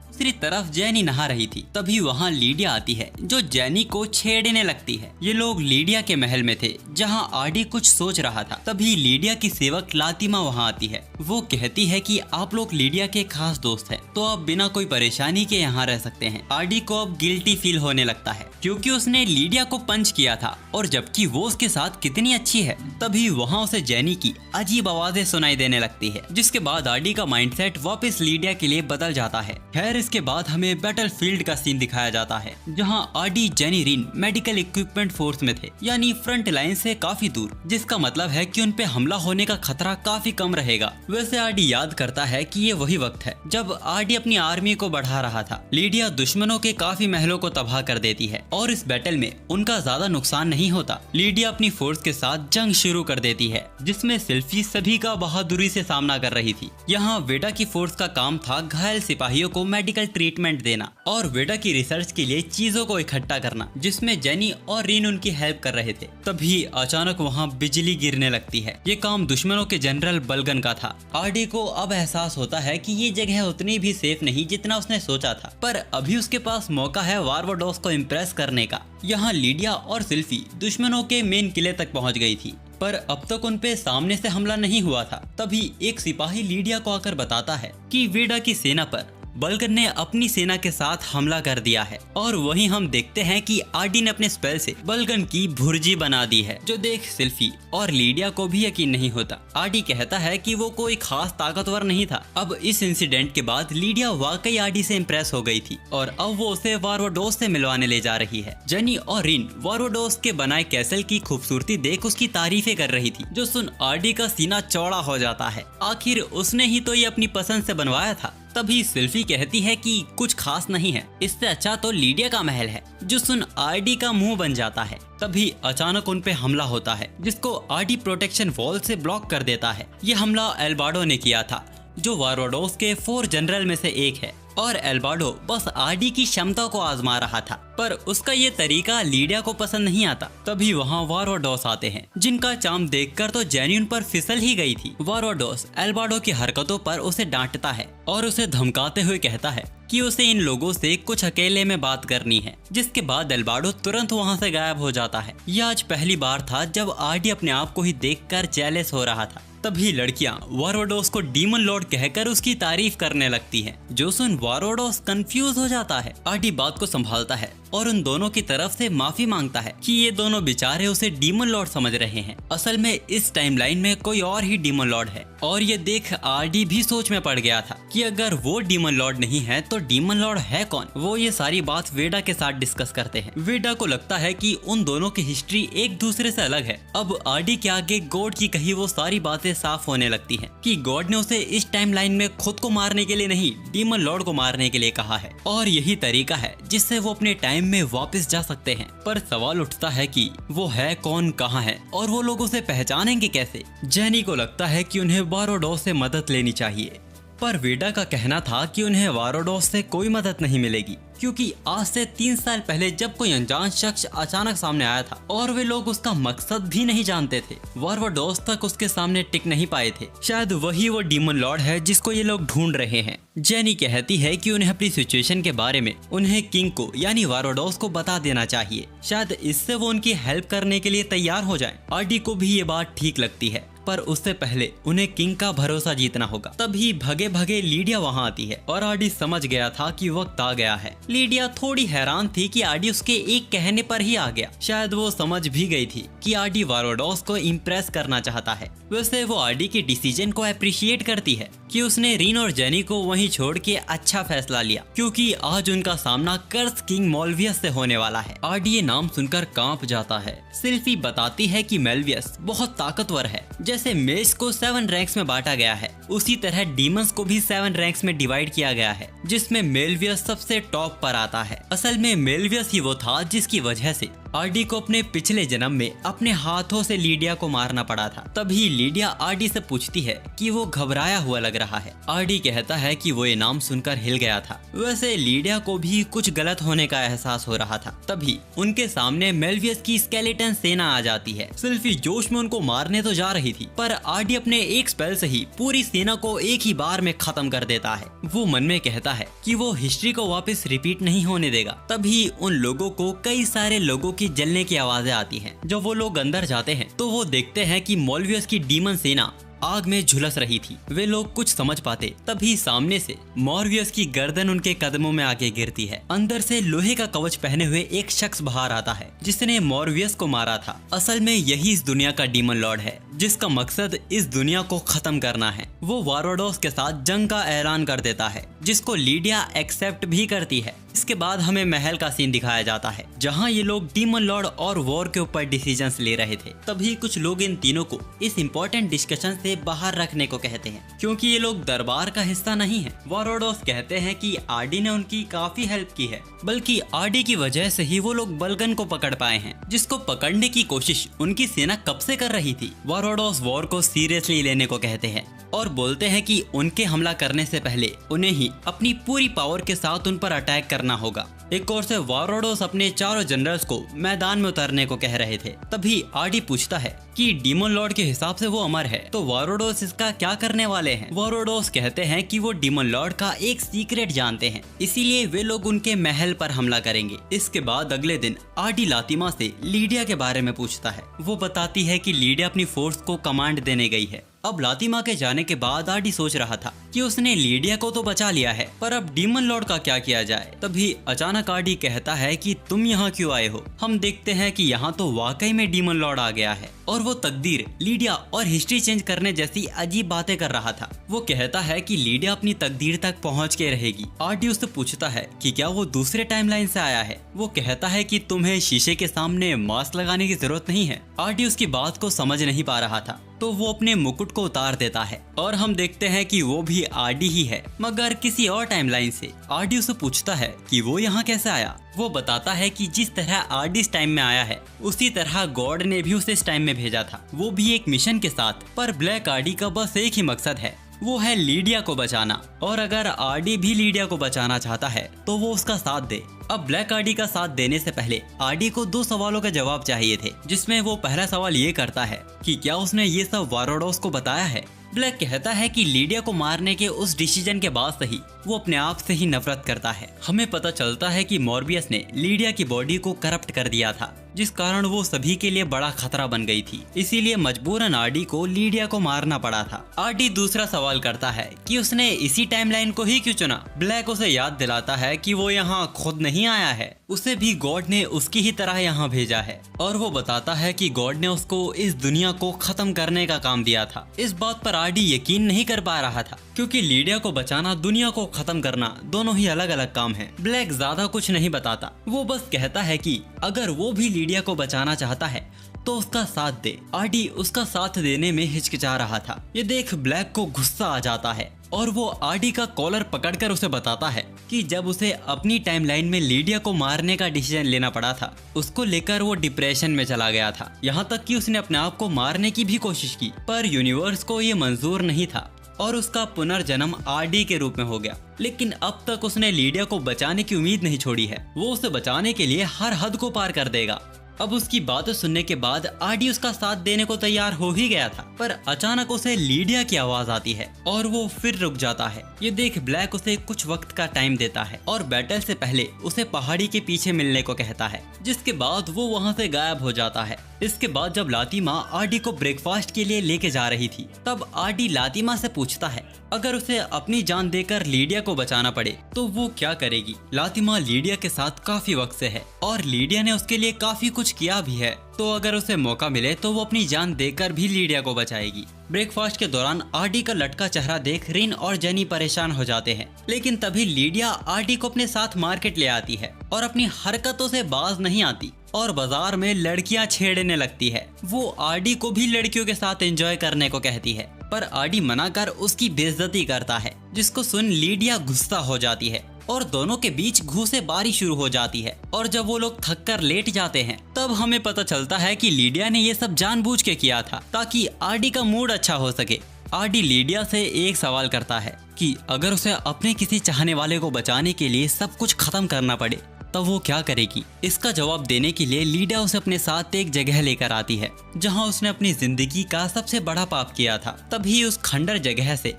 दूसरी तरफ जेनी नहा रही थी, तभी वहाँ लीडिया आती है जो जेनी को छेड़ने लगती है। ये लोग लीडिया के महल में थे जहाँ आर्डी कुछ सोच रहा था। तभी लीडिया की सेवक लातिमा वहाँ आती है। वो कहती है कि आप लोग लीडिया के खास दोस्त हैं, तो आप बिना कोई परेशानी के यहाँ रह सकते हैं। आर्डी को अब गिल्टी फील होने लगता है क्योंकि उसने लीडिया को पंच किया था और जबकि वो उसके साथ कितनी अच्छी है। तभी वहाँ उसे जेनी की अजीब आवाजें सुनाई देने लगती है, जिसके बाद आर्डी का माइंडसेट वापस लीडिया के लिए बदल जाता है। खैर इसके बाद हमें बैटलफील्ड का सीन दिखाया जाता है जहां आर्डी Jenny Reen medical equipment force में थे, यानी फ्रंट लाइन से काफी दूर, जिसका मतलब है कि उन पे हमला होने का खतरा काफी कम रहेगा। वैसे आर्डी याद करता है कि ये वही वक्त है जब आर्डी अपनी आर्मी को बढ़ा रहा था। लीडिया दुश्मनों के काफी महलों को तबाह कर देती है और इस बैटल में उनका ज्यादा नुकसान नहीं होता। लीडिया अपनी फोर्स के साथ जंग शुरू कर देती है, जिसमें सिल्फी सभी का बहादुरी से सामना कर रही थी। यहाँ वेडा की फोर्स का काम था घायल सिपाहियों को मेडिकल ट्रीटमेंट देना और वेडा की रिसर्च के लिए चीजों को इकट्ठा करना, जिसमें जेनी और रीन उनकी हेल्प कर रहे थे। तभी अचानक वहाँ बिजली गिरने लगती है। ये काम दुश्मनों के जनरल बलगन का था। आर्डी को अब एहसास होता है कि ये जगह उतनी भी सेफ नहीं जितना उसने सोचा था, पर अभी उसके पास मौका है बारबाडोस को इम्प्रेस करने का। यहाँ लीडिया और सिल्फी दुश्मनों के मेन किले तक पहुँच गई थी, पर अब तक उन पे सामने से हमला नहीं हुआ था। तभी एक सिपाही लीडिया को आकर बताता है कि वेडा की सेना पर बलगन ने अपनी सेना के साथ हमला कर दिया है और वहीं हम देखते हैं कि आर्डी ने अपने स्पेल से बलगन की भुर्जी बना दी है, जो देख सिल्फी और लीडिया को भी यकीन नहीं होता। आर्डी कहता है कि वो कोई खास ताकतवर नहीं था। अब इस इंसिडेंट के बाद लीडिया वाकई आर्डी से इम्प्रेस हो गई थी और अब वो उसे बारबाडोस से मिलवाने ले जा रही है। जेनी और रीन बारबाडोस के बनाए कैसल की खूबसूरती देख उसकी तारीफें कर रही थी, जो सुन आर्डी का सीना चौड़ा हो जाता है। आखिर उसने ही तो ये अपनी पसंद से बनवाया था। तभी सिल्फी कहती है कि कुछ खास नहीं है, इससे अच्छा तो लीडिया का महल है, जो सुन आर्डी का मुंह बन जाता है। तभी अचानक उन पे हमला होता है, जिसको आर्डी प्रोटेक्शन वॉल से ब्लॉक कर देता है। ये हमला एल्बार्डो ने किया था, जो बारबाडोस के 4 जनरल में से एक है और एल्बार्डो बस आर्डी की क्षमता को आजमा रहा था। पर उसका ये तरीका लीडिया को पसंद नहीं आता। तभी वहाँ वारोडोस आते हैं, जिनका चार्म देखकर तो जेनी उन पर फिसल ही गई थी। वारोडोस एल्बार्डो की हरकतों पर उसे डांटता है और उसे धमकाते हुए कहता है कि उसे इन लोगों से कुछ अकेले में बात करनी है, जिसके बाद एल्बार्डो तुरंत वहाँ से गायब हो जाता है। यह आज पहली बार था जब आरडी अपने आप को ही देखकर जेलस हो रहा था। तभी लड़कियां वारोडोस को डीमन लॉर्ड कहकर उसकी तारीफ करने लगती हैं, जो सुन वारोडोस कंफ्यूज हो जाता है। आरडी बात को संभालता है और उन दोनों की तरफ से माफी मांगता है कि ये दोनों बेचारे उसे डीमन लॉर्ड समझ रहे हैं। असल में इस टाइमलाइन में कोई और ही डीमन लॉर्ड है। और ये देख आरडी भी सोच में पड़ गया था कि अगर वो डीमन लॉर्ड नहीं है तो डीमन लॉर्ड है कौन। वो ये सारी बात वेडा के साथ डिस्कस करते हैं। वेडा को लगता है कि उन दोनों की हिस्ट्री एक दूसरे से अलग है। अब आरडी के आगे गॉड की कही वो सारी बातें साफ होने लगती हैं कि गॉड ने उसे इस टाइमलाइन में खुद को मारने के लिए नहीं, डीमन लॉर्ड को मारने के लिए कहा है, और यही तरीका है जिससे वो अपने टाइम में वापस जा सकते हैं। पर सवाल उठता है कि वो है कौन, कहाँ है, और वो लोग उसे पहचानेंगे कैसे। जेनी को लगता है कि उन्हें वारोडोस से मदद लेनी चाहिए, पर वेडा का कहना था कि उन्हें वारोडोस से कोई मदद नहीं मिलेगी, क्योंकि आज से 3 साल पहले जब कोई अनजान शख्स अचानक सामने आया था और वे लोग उसका मकसद भी नहीं जानते थे। वारोडोस तक उसके सामने टिक नहीं पाए थे। शायद वही वो डीमन लॉर्ड है जिसको ये लोग ढूंढ रहे हैं। जेनी कहती है कि उन्हें अपनी सिचुएशन के बारे में उन्हें किंग को यानी वारोडोस को बता देना चाहिए, शायद इससे वो उनकी हेल्प करने के लिए तैयार हो जाए। आरडी को भी ये बात ठीक लगती है, पर उससे पहले उन्हें किंग का भरोसा जीतना होगा। तभी भगे भगे लीडिया वहाँ आती है और आरडी समझ गया था कि वक्त आ गया है। लीडिया थोड़ी हैरान थी कि आरडी उसके एक कहने पर ही आ गया। शायद वो समझ भी गई थी कि आरडी वारोडोस को इम्प्रेस करना चाहता है। वैसे वो आरडी के डिसीजन को अप्रिशिएट करती है कि उसने रीन और जेनी को वहीं छोड़ के अच्छा फैसला लिया, क्योंकि आज उनका सामना कर्स किंग मोल्वियस से होने वाला है। आरडी ये नाम सुनकर कांप जाता है। सिल्फी बताती है कि मेल्वियस बहुत ताकतवर है। जैसे मेज को 7 रैंक्स में बांटा गया है, उसी तरह डीमंस को भी 7 रैंक्स में डिवाइड किया गया है, जिसमें मेल्वियस सबसे टॉप पर आता है। असल में मेल्वियस ही वो था जिसकी वजह से आरडी को अपने पिछले जन्म में अपने हाथों से लीडिया को मारना पड़ा था। तभी लीडिया आरडी से पूछती है कि वो घबराया हुआ लग रहा है। आरडी कहता है कि वो ये नाम सुनकर हिल गया था। वैसे लीडिया को भी कुछ गलत होने का एहसास हो रहा था। तभी उनके सामने मेल्वियस की स्केलेटन सेना आ जाती है। सिल्फी जोश में उनको मारने तो जा रही थी, पर आरडी अपने एक स्पेल से ही पूरी सेना को एक ही बार में खत्म कर देता है। वो मन में कहता है कि वो हिस्ट्री को वापस रिपीट नहीं होने देगा। तभी उन लोगों को कई सारे लोगों की जलने की आवाजें आती हैं। जब वो लोग अंदर जाते हैं तो वो देखते हैं कि मोल्वियस की डीमन सेना आग में झुलस रही थी। वे लोग कुछ समझ पाते तभी सामने से मोल्वियस की गर्दन उनके कदमों में आके गिरती है। अंदर से लोहे का कवच पहने हुए एक शख्स बाहर आता है जिसने मोल्वियस को मारा था। असल में यही इस दुनिया का डीमन लॉर्ड है जिसका मकसद इस दुनिया को खत्म करना है। वो वारोडोस के साथ जंग का ऐलान कर देता है, जिसको लीडिया एक्सेप्ट भी करती है। इसके बाद हमें महल का सीन दिखाया जाता है जहां ये लोग डीमन लॉर्ड और वॉर के ऊपर डिसीजंस ले रहे थे। तभी कुछ लोग इन तीनों को इस इम्पोर्टेंट डिस्कशन से बाहर रखने को कहते हैं, क्योंकि ये लोग दरबार का हिस्सा नहीं है। वारोडोस कहते हैं कि आरडी ने उनकी काफी हेल्प की है, बल्कि आरडी की वजह से ही वो लोग बलगन को पकड़ पाए हैं, जिसको पकड़ने की कोशिश उनकी सेना कब से कर रही थी। वारोडोस वॉर को सीरियसली लेने को कहते हैं और बोलते हैं कि उनके हमला करने से पहले उन्हें ही अपनी पूरी पावर के साथ उन पर अटैक करना होगा। एक ओर से वारोडोस अपने चारों जनरल्स को मैदान में उतरने को कह रहे थे। तभी आरडी पूछता है कि डीमन लॉर्ड के हिसाब से वो अमर है, तो वारोडोस इसका क्या करने वाले हैं। वारोडोस कहते हैं कि वो डीमन लॉर्ड का एक सीक्रेट जानते हैं, इसीलिए वे लोग उनके महल पर हमला करेंगे। इसके बाद अगले दिन आरडी लातिमा से लीडिया के बारे में पूछता है। वो बताती है कि लीडिया अपनी फोर्स को कमांड देने गई है। अब लातिमा के जाने के बाद आरडी सोच रहा था कि उसने लीडिया को तो बचा लिया है, पर अब डीमन लॉर्ड का क्या किया जाए। तभी अचानक आरडी कहता है कि तुम यहाँ क्यों आए हो। हम देखते हैं कि यहाँ तो वाकई में डीमन लॉर्ड आ गया है और वो तकदीर, लीडिया और हिस्ट्री चेंज करने जैसी अजीब बातें कर रहा था। वो कहता है कि लीडिया अपनी तकदीर तक पहुँच के रहेगी। आरडी उससे पूछता है कि क्या वो दूसरे टाइमलाइन से आया है। वो कहता है कि तुम्हें शीशे के सामने मास्क लगाने की जरूरत नहीं है। आरडी उसकी बात को समझ नहीं पा रहा था, तो वो अपने मुकुट को उतार देता है और हम देखते हैं कि वो भी आरडी ही है, मगर किसी और टाइमलाइन से। आरडी उसे पूछता है कि वो यहाँ कैसे आया। वो बताता है कि जिस तरह आरडी इस टाइम में आया है उसी तरह गॉड ने भी उसे इस टाइम में भेजा था, वो भी एक मिशन के साथ। पर ब्लैक आरडी का बस एक ही मकसद है वो है लीडिया को बचाना। और अगर आरडी भी लीडिया को बचाना चाहता है तो वो उसका साथ दे। अब ब्लैक आरडी का साथ देने से पहले आरडी को 2 सवालों के जवाब चाहिए थे, जिसमें वो पहला सवाल ये करता है कि क्या उसने ये सब वारोडोस को बताया है। ब्लैक कहता है कि लीडिया को मारने के उस डिसीजन के बाद से ही वो अपने आप से ही नफरत करता है। हमें पता चलता है कि मॉर्बियस ने लीडिया की बॉडी को करप्ट कर दिया था, जिस कारण वो सभी के लिए बड़ा खतरा बन गई थी। इसीलिए मजबूरन आरडी को लीडिया को मारना पड़ा था। आरडी दूसरा सवाल करता है कि उसने इसी टाइमलाइन को ही क्यों चुना। ब्लैक उसे याद दिलाता है कि वो यहाँ खुद नहीं आया है, उसे भी गॉड ने उसकी ही तरह यहाँ भेजा है। और वो बताता है कि गॉड ने उसको इस दुनिया को खत्म करने का काम दिया था। इस बात पर आरडी यकीन नहीं कर पा रहा था, क्योंकि लीडिया को बचाना, दुनिया को खत्म करना दोनों ही अलग अलग काम है। ब्लैक ज्यादा कुछ नहीं बताता, वो बस कहता है कि अगर वो भी लीडिया को बचाना चाहता है तो उसका साथ दे। आरडी उसका साथ देने में हिचकिचा रहा था। ये देख ब्लैक को गुस्सा आ जाता है और वो आरडी का कॉलर पकड़कर उसे बताता है कि जब उसे अपनी टाइमलाइन में लीडिया को मारने का डिसीजन लेना पड़ा था, उसको लेकर वो डिप्रेशन में चला गया था। यहाँ तक कि उसने अपने आप को मारने की भी कोशिश की, पर यूनिवर्स को ये मंजूर नहीं था और उसका पुनर्जन्म आरडी के रूप में हो गया। लेकिन अब तक उसने लीडिया को बचाने की उम्मीद नहीं छोड़ी है। वो उसे बचाने के लिए हर हद को पार कर देगा। अब उसकी बातें सुनने के बाद आरडी उसका साथ देने को तैयार हो ही गया था, पर अचानक उसे लीडिया की आवाज आती है और वो फिर रुक जाता है। ये देख ब्लैक उसे कुछ वक्त का टाइम देता है और बैटल से पहले उसे पहाड़ी के पीछे मिलने को कहता है, जिसके बाद वो वहाँ से गायब हो जाता है। इसके बाद जब लातिमा आरडी को ब्रेकफास्ट के लिए लेके जा रही थी, तब आरडी लातिमा से पूछता है अगर उसे अपनी जान देकर लीडिया को बचाना पड़े तो वो क्या करेगी। लातिमा लीडिया के साथ काफी वक्त से है और लीडिया ने उसके लिए काफी कुछ किया भी है, तो अगर उसे मौका मिले तो वो अपनी जान देकर भी लीडिया को बचाएगी। ब्रेकफास्ट के दौरान आरडी का लटका चेहरा देख रिन और जेनी परेशान हो जाते हैं, लेकिन तभी लीडिया आरडी को अपने साथ मार्केट ले आती है और अपनी हरकतों से बाज नहीं आती और बाजार में लड़कियां छेड़ने लगती है। वो आरडी को भी लड़कियों के साथ एंजॉय करने को कहती है, पर आरडी मना कर उसकी बेइज्जती करता है, जिसको सुन लीडिया गुस्सा हो जाती है और दोनों के बीच घूंसेबारी शुरू हो जाती है। और जब वो लोग थक कर लेट जाते हैं, तब हमें पता चलता है कि लीडिया ने ये सब जानबूझ के किया था ताकि आरडी का मूड अच्छा हो सके। आरडी लीडिया से एक सवाल करता है कि अगर उसे अपने किसी चाहने वाले को बचाने के लिए सब कुछ खत्म करना पड़े तब वो क्या करेगी। इसका जवाब देने के लिए लीडिया उसे अपने साथ एक जगह लेकर आती है जहां उसने अपनी जिंदगी का सबसे बड़ा पाप किया था। तभी उस खंडर जगह से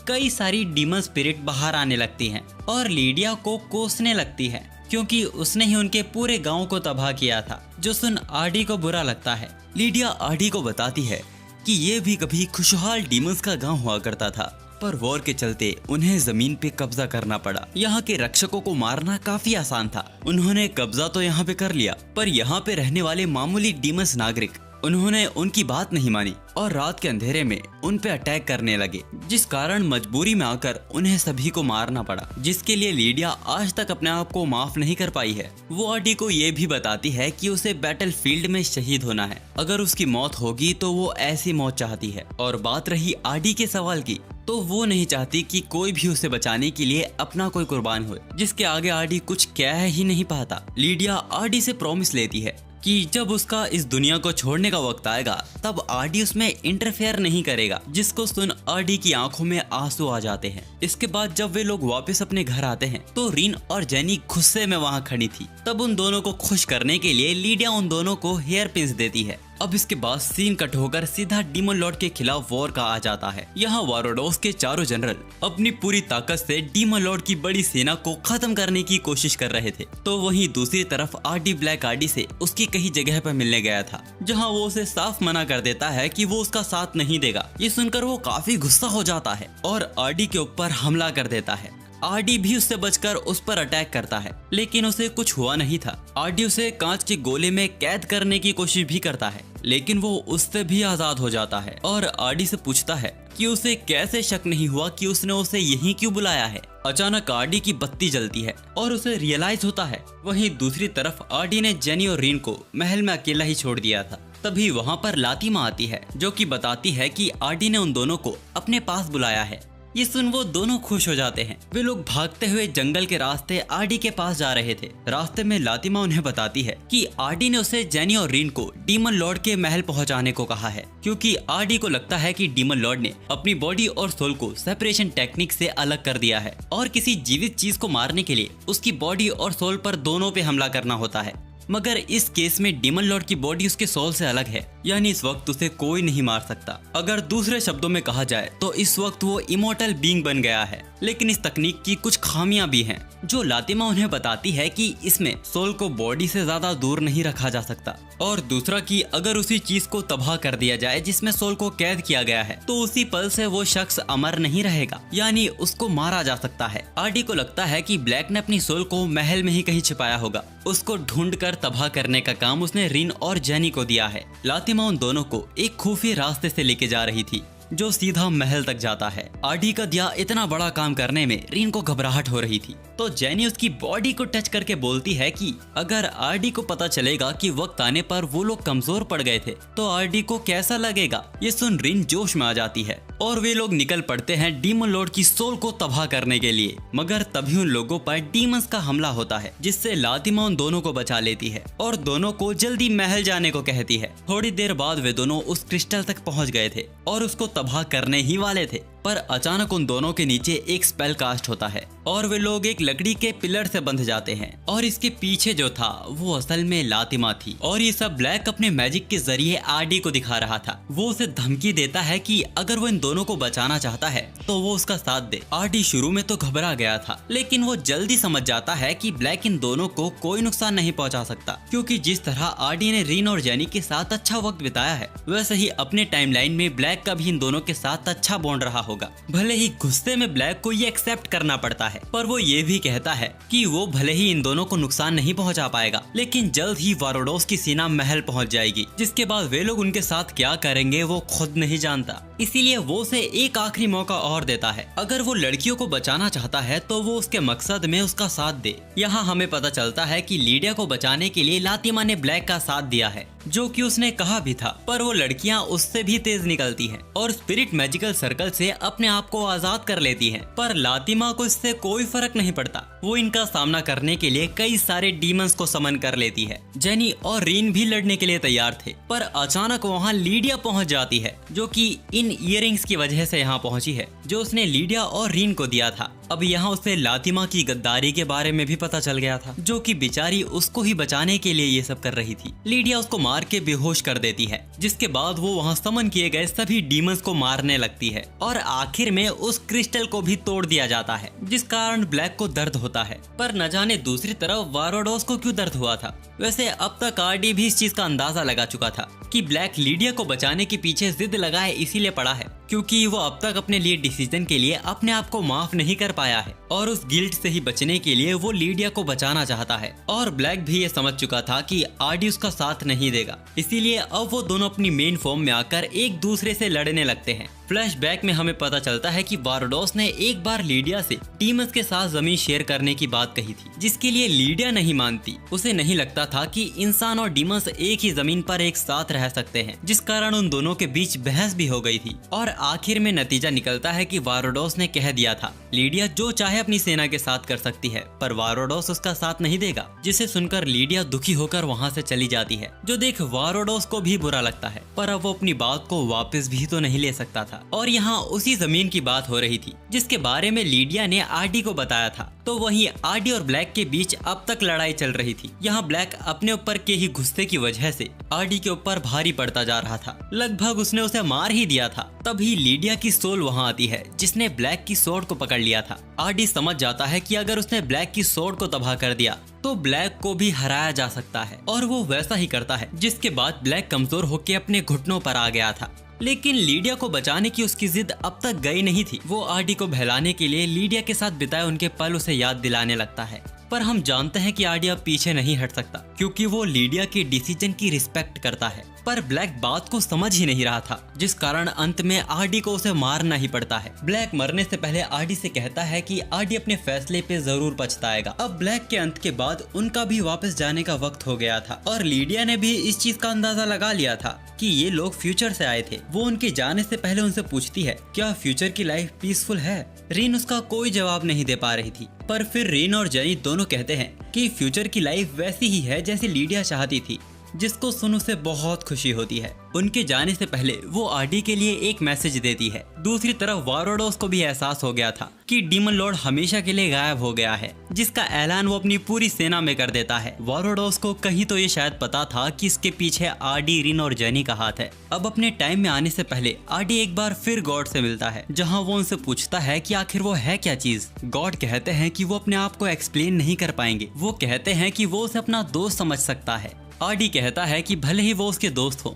कई सारी डीमन स्पिरिट बाहर आने लगती हैं और लीडिया को कोसने लगती है, क्योंकि उसने ही उनके पूरे गांव को तबाह किया था, जो सुन आरडी को बुरा लगता है। लीडिया आरडी को बताती है कि ये भी कभी खुशहाल डीमंस का गांव हुआ करता था, पर वॉर के चलते उन्हें जमीन पे कब्जा करना पड़ा। यहाँ के रक्षकों को मारना काफी आसान था। उन्होंने कब्जा तो यहाँ पे कर लिया, पर यहाँ पे रहने वाले मामूली डीमंस नागरिक, उन्होंने उनकी बात नहीं मानी और रात के अंधेरे में उन पे अटैक करने लगे, जिस कारण मजबूरी में आकर उन्हें सभी को मारना पड़ा, जिसके लिए लीडिया आज तक अपने आप को माफ नहीं कर पाई है। वो आरडी को ये भी बताती है कि उसे बैटल फील्ड में शहीद होना है। अगर उसकी मौत होगी तो वो ऐसी मौत चाहती है। और बात रही आरडी के सवाल की, तो वो नहीं चाहती कि कोई भी उसे बचाने के लिए अपना कोई कुर्बान हो, जिसके आगे आरडी कुछ कह ही नहीं पाता। लीडिया आरडी से प्रॉमिस लेती है कि जब उसका इस दुनिया को छोड़ने का वक्त आएगा तब आरडी उसमें इंटरफेयर नहीं करेगा, जिसको सुन आरडी की आंखों में आंसू आ जाते हैं। इसके बाद जब वे लोग वापस अपने घर आते हैं तो रिन और जेनी गुस्से में वहां खड़ी थी। तब उन दोनों को खुश करने के लिए लीडिया उन दोनों को हेयर पिन्स देती है। अब इसके बाद सीन कट होकर सीधा डीमन लॉर्ड के खिलाफ वॉर का आ जाता है। यहाँ वारोडोस के चारों जनरल अपनी पूरी ताकत से डीमन लॉर्ड की बड़ी सेना को खत्म करने की कोशिश कर रहे थे, तो वहीं दूसरी तरफ आरडी ब्लैक आरडी से उसकी कहीं जगह पर मिलने गया था, जहाँ वो उसे साफ मना कर देता है कि वो उसका साथ नहीं देगा। ये सुनकर वो काफी गुस्सा हो जाता है और आरडी के ऊपर हमला कर देता है। आरडी भी उससे बचकर उस पर अटैक करता है, लेकिन उसे कुछ हुआ नहीं था। आरडी उसे कांच के गोले में कैद करने की कोशिश भी करता है, लेकिन वो उससे भी आजाद हो जाता है और आरडी से पूछता है कि उसे कैसे शक नहीं हुआ कि उसने उसे यहीं क्यों बुलाया है। अचानक आरडी की बत्ती जलती है और उसे रियलाइज होता है। वहीं दूसरी तरफ आरडी ने जेनी और रिन को महल में अकेला ही छोड़ दिया था। तभी वहाँ पर लातिमा आती है, जो कि बताती है कि आरडी ने उन दोनों को अपने पास बुलाया है। ये सुन वो दोनों खुश हो जाते हैं। वे लोग भागते हुए जंगल के रास्ते आरडी के पास जा रहे थे। रास्ते में लातिमा उन्हें बताती है कि आरडी ने उसे जेनी और रीन को डीमन लॉर्ड के महल पहुंचाने को कहा है, क्योंकि आरडी को लगता है कि डीमन लॉर्ड ने अपनी बॉडी और सोल को सेपरेशन टेक्निक से अलग कर दिया है और किसी जीवित चीज को मारने के लिए उसकी बॉडी और सोल पर दोनों पे हमला करना होता है। मगर इस केस में डीमन लॉर्ड की बॉडी उसके सोल से अलग है, यानी इस वक्त उसे कोई नहीं मार सकता। अगर दूसरे शब्दों में कहा जाए तो इस वक्त वो इमोर्टल बीइंग बन गया है। लेकिन इस तकनीक की कुछ खामियां भी हैं, जो लातिमा उन्हें बताती है कि इसमें सोल को बॉडी से ज्यादा दूर नहीं रखा जा सकता, और दूसरा कि अगर उसी चीज को तबाह कर दिया जाए जिसमें सोल को कैद किया गया है तो उसी पल से वो शख्स अमर नहीं रहेगा, यानी उसको मारा जा सकता है। आरडी को लगता है कि ब्लैक ने अपनी सोल को महल में ही कहीं छिपाया होगा। उसको ढूंढकर तबाह करने का काम उसने रिन और जेनी को दिया है। लातिमा उन दोनों को एक खुफिया रास्ते से लेके जा रही थी जो सीधा महल तक जाता है। आरडी का दिया इतना बड़ा काम करने में रिन को घबराहट हो रही थी, तो जेनी उसकी बॉडी को टच करके बोलती है कि अगर आरडी को पता चलेगा कि वक्त आने पर वो लोग कमजोर पड़ गए थे तो आरडी को कैसा लगेगा। ये सुन रिन जोश में आ जाती है और वे लोग निकल पड़ते हैं डीमन लॉर्ड की सोल को तबाह करने के लिए। मगर तभी उन लोगों पर डीमंस का हमला होता है, जिससे लातिमा उन दोनों को बचा लेती है और दोनों को जल्दी महल जाने को कहती है। थोड़ी देर बाद वे दोनों उस क्रिस्टल तक पहुंच गए थे और उसको तबाह करने ही वाले थे, पर अचानक उन दोनों के नीचे एक स्पेल कास्ट होता है और वे लोग एक लकड़ी के पिलर से बंध जाते हैं। और इसके पीछे जो था वो असल में लातिमा थी, और ये सब ब्लैक अपने मैजिक के जरिए आरडी को दिखा रहा था। वो उसे धमकी देता है कि अगर वो इन दोनों को बचाना चाहता है तो वो उसका साथ दे। आरडी शुरू में तो घबरा गया था, लेकिन वो जल्दी समझ जाता है कि ब्लैक इन दोनों को कोई नुकसान नहीं पहुंचा सकता, क्योंकि जिस तरह आरडी ने रीन और जेनी के साथ अच्छा वक्त बिताया है, वैसे ही अपने टाइमलाइन में ब्लैक का भी इन दोनों के साथ अच्छा बॉन्ड रहा होगा। भले ही गुस्से में ब्लैक को ये एक्सेप्ट करना पड़ता है, पर वो ये भी कहता है कि वो भले ही इन दोनों को नुकसान नहीं पहुंचा पाएगा, लेकिन जल्द ही वारोडोस की सेना महल पहुंच जाएगी, जिसके बाद वे लोग उनके साथ क्या करेंगे वो खुद नहीं जानता। इसीलिए वो उसे एक आखिरी मौका और देता है। अगर वो लड़कियों को बचाना चाहता है तो वो उसके मकसद में उसका साथ दे। यहाँ हमें पता चलता है कि लीडिया को बचाने के लिए लातिमा ने ब्लैक का साथ दिया है, जो कि उसने कहा भी था, पर वो लड़कियां उससे भी तेज निकलती हैं और स्पिरिट मैजिकल सर्कल से अपने आप को आजाद कर लेती हैं। पर लातिमा को इससे कोई फर्क नहीं पड़ता। वो इनका सामना करने के लिए कई सारे डीमंस को समन कर लेती है। जेनी और रीन भी लड़ने के लिए तैयार थे, पर अचानक वहाँ लीडिया पहुँच जाती है, जो कि इन इयरिंग्स की वजह से यहाँ पहुँची है, जो उसने लीडिया और रीन को दिया था। अब यहाँ उसे लातिमा की गद्दारी के बारे में भी पता चल गया था, जो कि बेचारी उसको ही बचाने के लिए ये सब कर रही थी। लीडिया उसको मार के बेहोश कर देती है, जिसके बाद वो वहाँ समन किए गए सभी डीमंस को मारने लगती है और आखिर में उस क्रिस्टल को भी तोड़ दिया जाता है, जिस कारण ब्लैक को दर्द होता है। पर न जाने दूसरी तरफ वारोडोस को क्यों दर्द हुआ था। वैसे अब तक आरडी भी इस चीज का अंदाजा लगा चुका था कि ब्लैक लीडिया को बचाने के पीछे जिद लगाए इसीलिए पड़ा है, क्योंकि वो अब तक अपने लिए डिसीजन के लिए अपने आप को माफ नहीं कर पाया है और उस गिल्ट से ही बचने के लिए वो लीडिया को बचाना चाहता है। और ब्लैक भी ये समझ चुका था कि आरडी उसका साथ नहीं देगा, इसीलिए अब वो दोनों अपनी मेन फॉर्म में आकर एक दूसरे से लड़ने लगते हैं। फ्लैशबैक में हमें पता चलता है कि वारोडोस ने एक बार लीडिया से डीमंस के साथ जमीन शेयर करने की बात कही थी, जिसके लिए लीडिया नहीं मानती। उसे नहीं लगता था कि इंसान और डीमंस एक ही जमीन पर एक साथ रह सकते हैं, जिस कारण उन दोनों के बीच बहस भी हो गई थी। और आखिर में नतीजा निकलता है कि वारोडोस ने कह दिया था लीडिया जो चाहे अपनी सेना के साथ कर सकती है, पर वारोडोस उसका साथ नहीं देगा, जिसे सुनकर लीडिया दुखी होकर वहाँ से चली जाती है, जो देख वारोडोस को भी बुरा लगता है। पर अब वो अपनी बात को वापस भी तो नहीं ले सकता था। और यहाँ उसी जमीन की बात हो रही थी जिसके बारे में लीडिया ने आरडी को बताया था। तो वहीं आरडी और ब्लैक के बीच अब तक लड़ाई चल रही थी। यहाँ ब्लैक अपने ऊपर के ही गुस्से की वजह से आरडी के ऊपर भारी पड़ता जा रहा था, लगभग उसने उसे मार ही दिया था। तभी लीडिया की सोल वहाँ आती है, जिसने ब्लैक की सोर्ड को पकड़ लिया था। आरडी समझ जाता है कि अगर उसने ब्लैक की सोर्ड को तबाह कर दिया तो ब्लैक को भी हराया जा सकता है, और वो वैसा ही करता है, जिसके बाद ब्लैक कमजोर होकर अपने घुटनों पर आ गया था। लेकिन लीडिया को बचाने की उसकी जिद अब तक गई नहीं थी। वो आरडी को बहलाने के लिए लीडिया के साथ बिताए उनके पल उसे याद दिलाने लगता है। पर हम जानते हैं कि आरडी अब पीछे नहीं हट सकता, क्योंकि वो लीडिया के डिसीजन की रिस्पेक्ट करता है। पर ब्लैक बात को समझ ही नहीं रहा था, जिस कारण अंत में आरडी को उसे मारना ही पड़ता है। ब्लैक मरने से पहले आरडी से कहता है कि आरडी अपने फैसले पे जरूर पछताएगा। अब ब्लैक के अंत के बाद उनका भी वापस जाने का वक्त हो गया था और लीडिया ने भी इस चीज का अंदाजा लगा लिया था कि ये लोग फ्यूचर से आए थे। वो उनके जाने से पहले उनसे पूछती है, क्या फ्यूचर की लाइफ पीसफुल है? रिन उसका कोई जवाब नहीं दे पा रही थी, पर फिर रिन और जेनी दोनों कहते हैं कि फ्यूचर की लाइफ वैसी ही है जैसी लीडिया चाहती थी, जिसको सुन उसे बहुत खुशी होती है। उनके जाने से पहले वो आरडी के लिए एक मैसेज देती है। दूसरी तरफ वारोडोस को भी एहसास हो गया था कि डीमन लॉर्ड हमेशा के लिए गायब हो गया है, जिसका ऐलान वो अपनी पूरी सेना में कर देता है। वारोडोस को कहीं तो ये शायद पता था कि इसके पीछे आरडी, रिन और जेनी का हाथ है। अब अपने टाइम में आने से पहले आरडी एक बार फिर गॉड से मिलता है, जहाँ वो उनसे पूछता है कि आखिर वो है क्या चीज। गॉड कहते हैं कि वो अपने आप को एक्सप्लेन नहीं कर पाएंगे। वो कहते हैं कि वो उसे अपना दोस्त समझ सकता है। आरडी कहता है कि भले ही वो उसके दोस्त हो,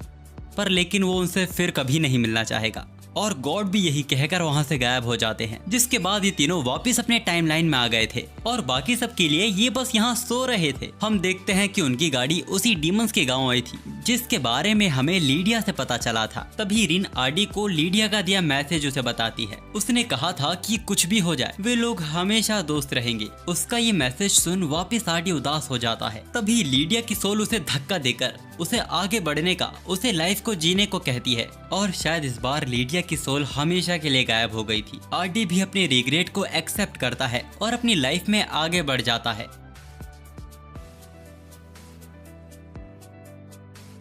पर लेकिन वो उनसे फिर कभी नहीं मिलना चाहेगा, और गॉड भी यही कहकर वहां से गायब हो जाते हैं। जिसके बाद ये तीनों वापस अपने टाइमलाइन में आ गए थे और बाकी सब के लिए ये बस यहाँ सो रहे थे। हम देखते हैं कि उनकी गाड़ी उसी डीमंस के गांव आई थी, जिसके बारे में हमें लीडिया से पता चला था। तभी रिन आरडी को लीडिया का दिया मैसेज उसे बताती है। उसने कहा था कि कुछ भी हो जाए वे लोग हमेशा दोस्त रहेंगे। उसका ये मैसेज सुन वापस आरडी उदास हो जाता है। तभी लीडिया की सोल उसे धक्का देकर उसे आगे बढ़ने का, उसे लाइफ को जीने को कहती है, और शायद इस बार लीडिया की सोल हमेशा के लिए गायब हो गई थी। आरडी भी अपने रिग्रेट को एक्सेप्ट करता है और अपनी लाइफ में आगे बढ़ जाता है।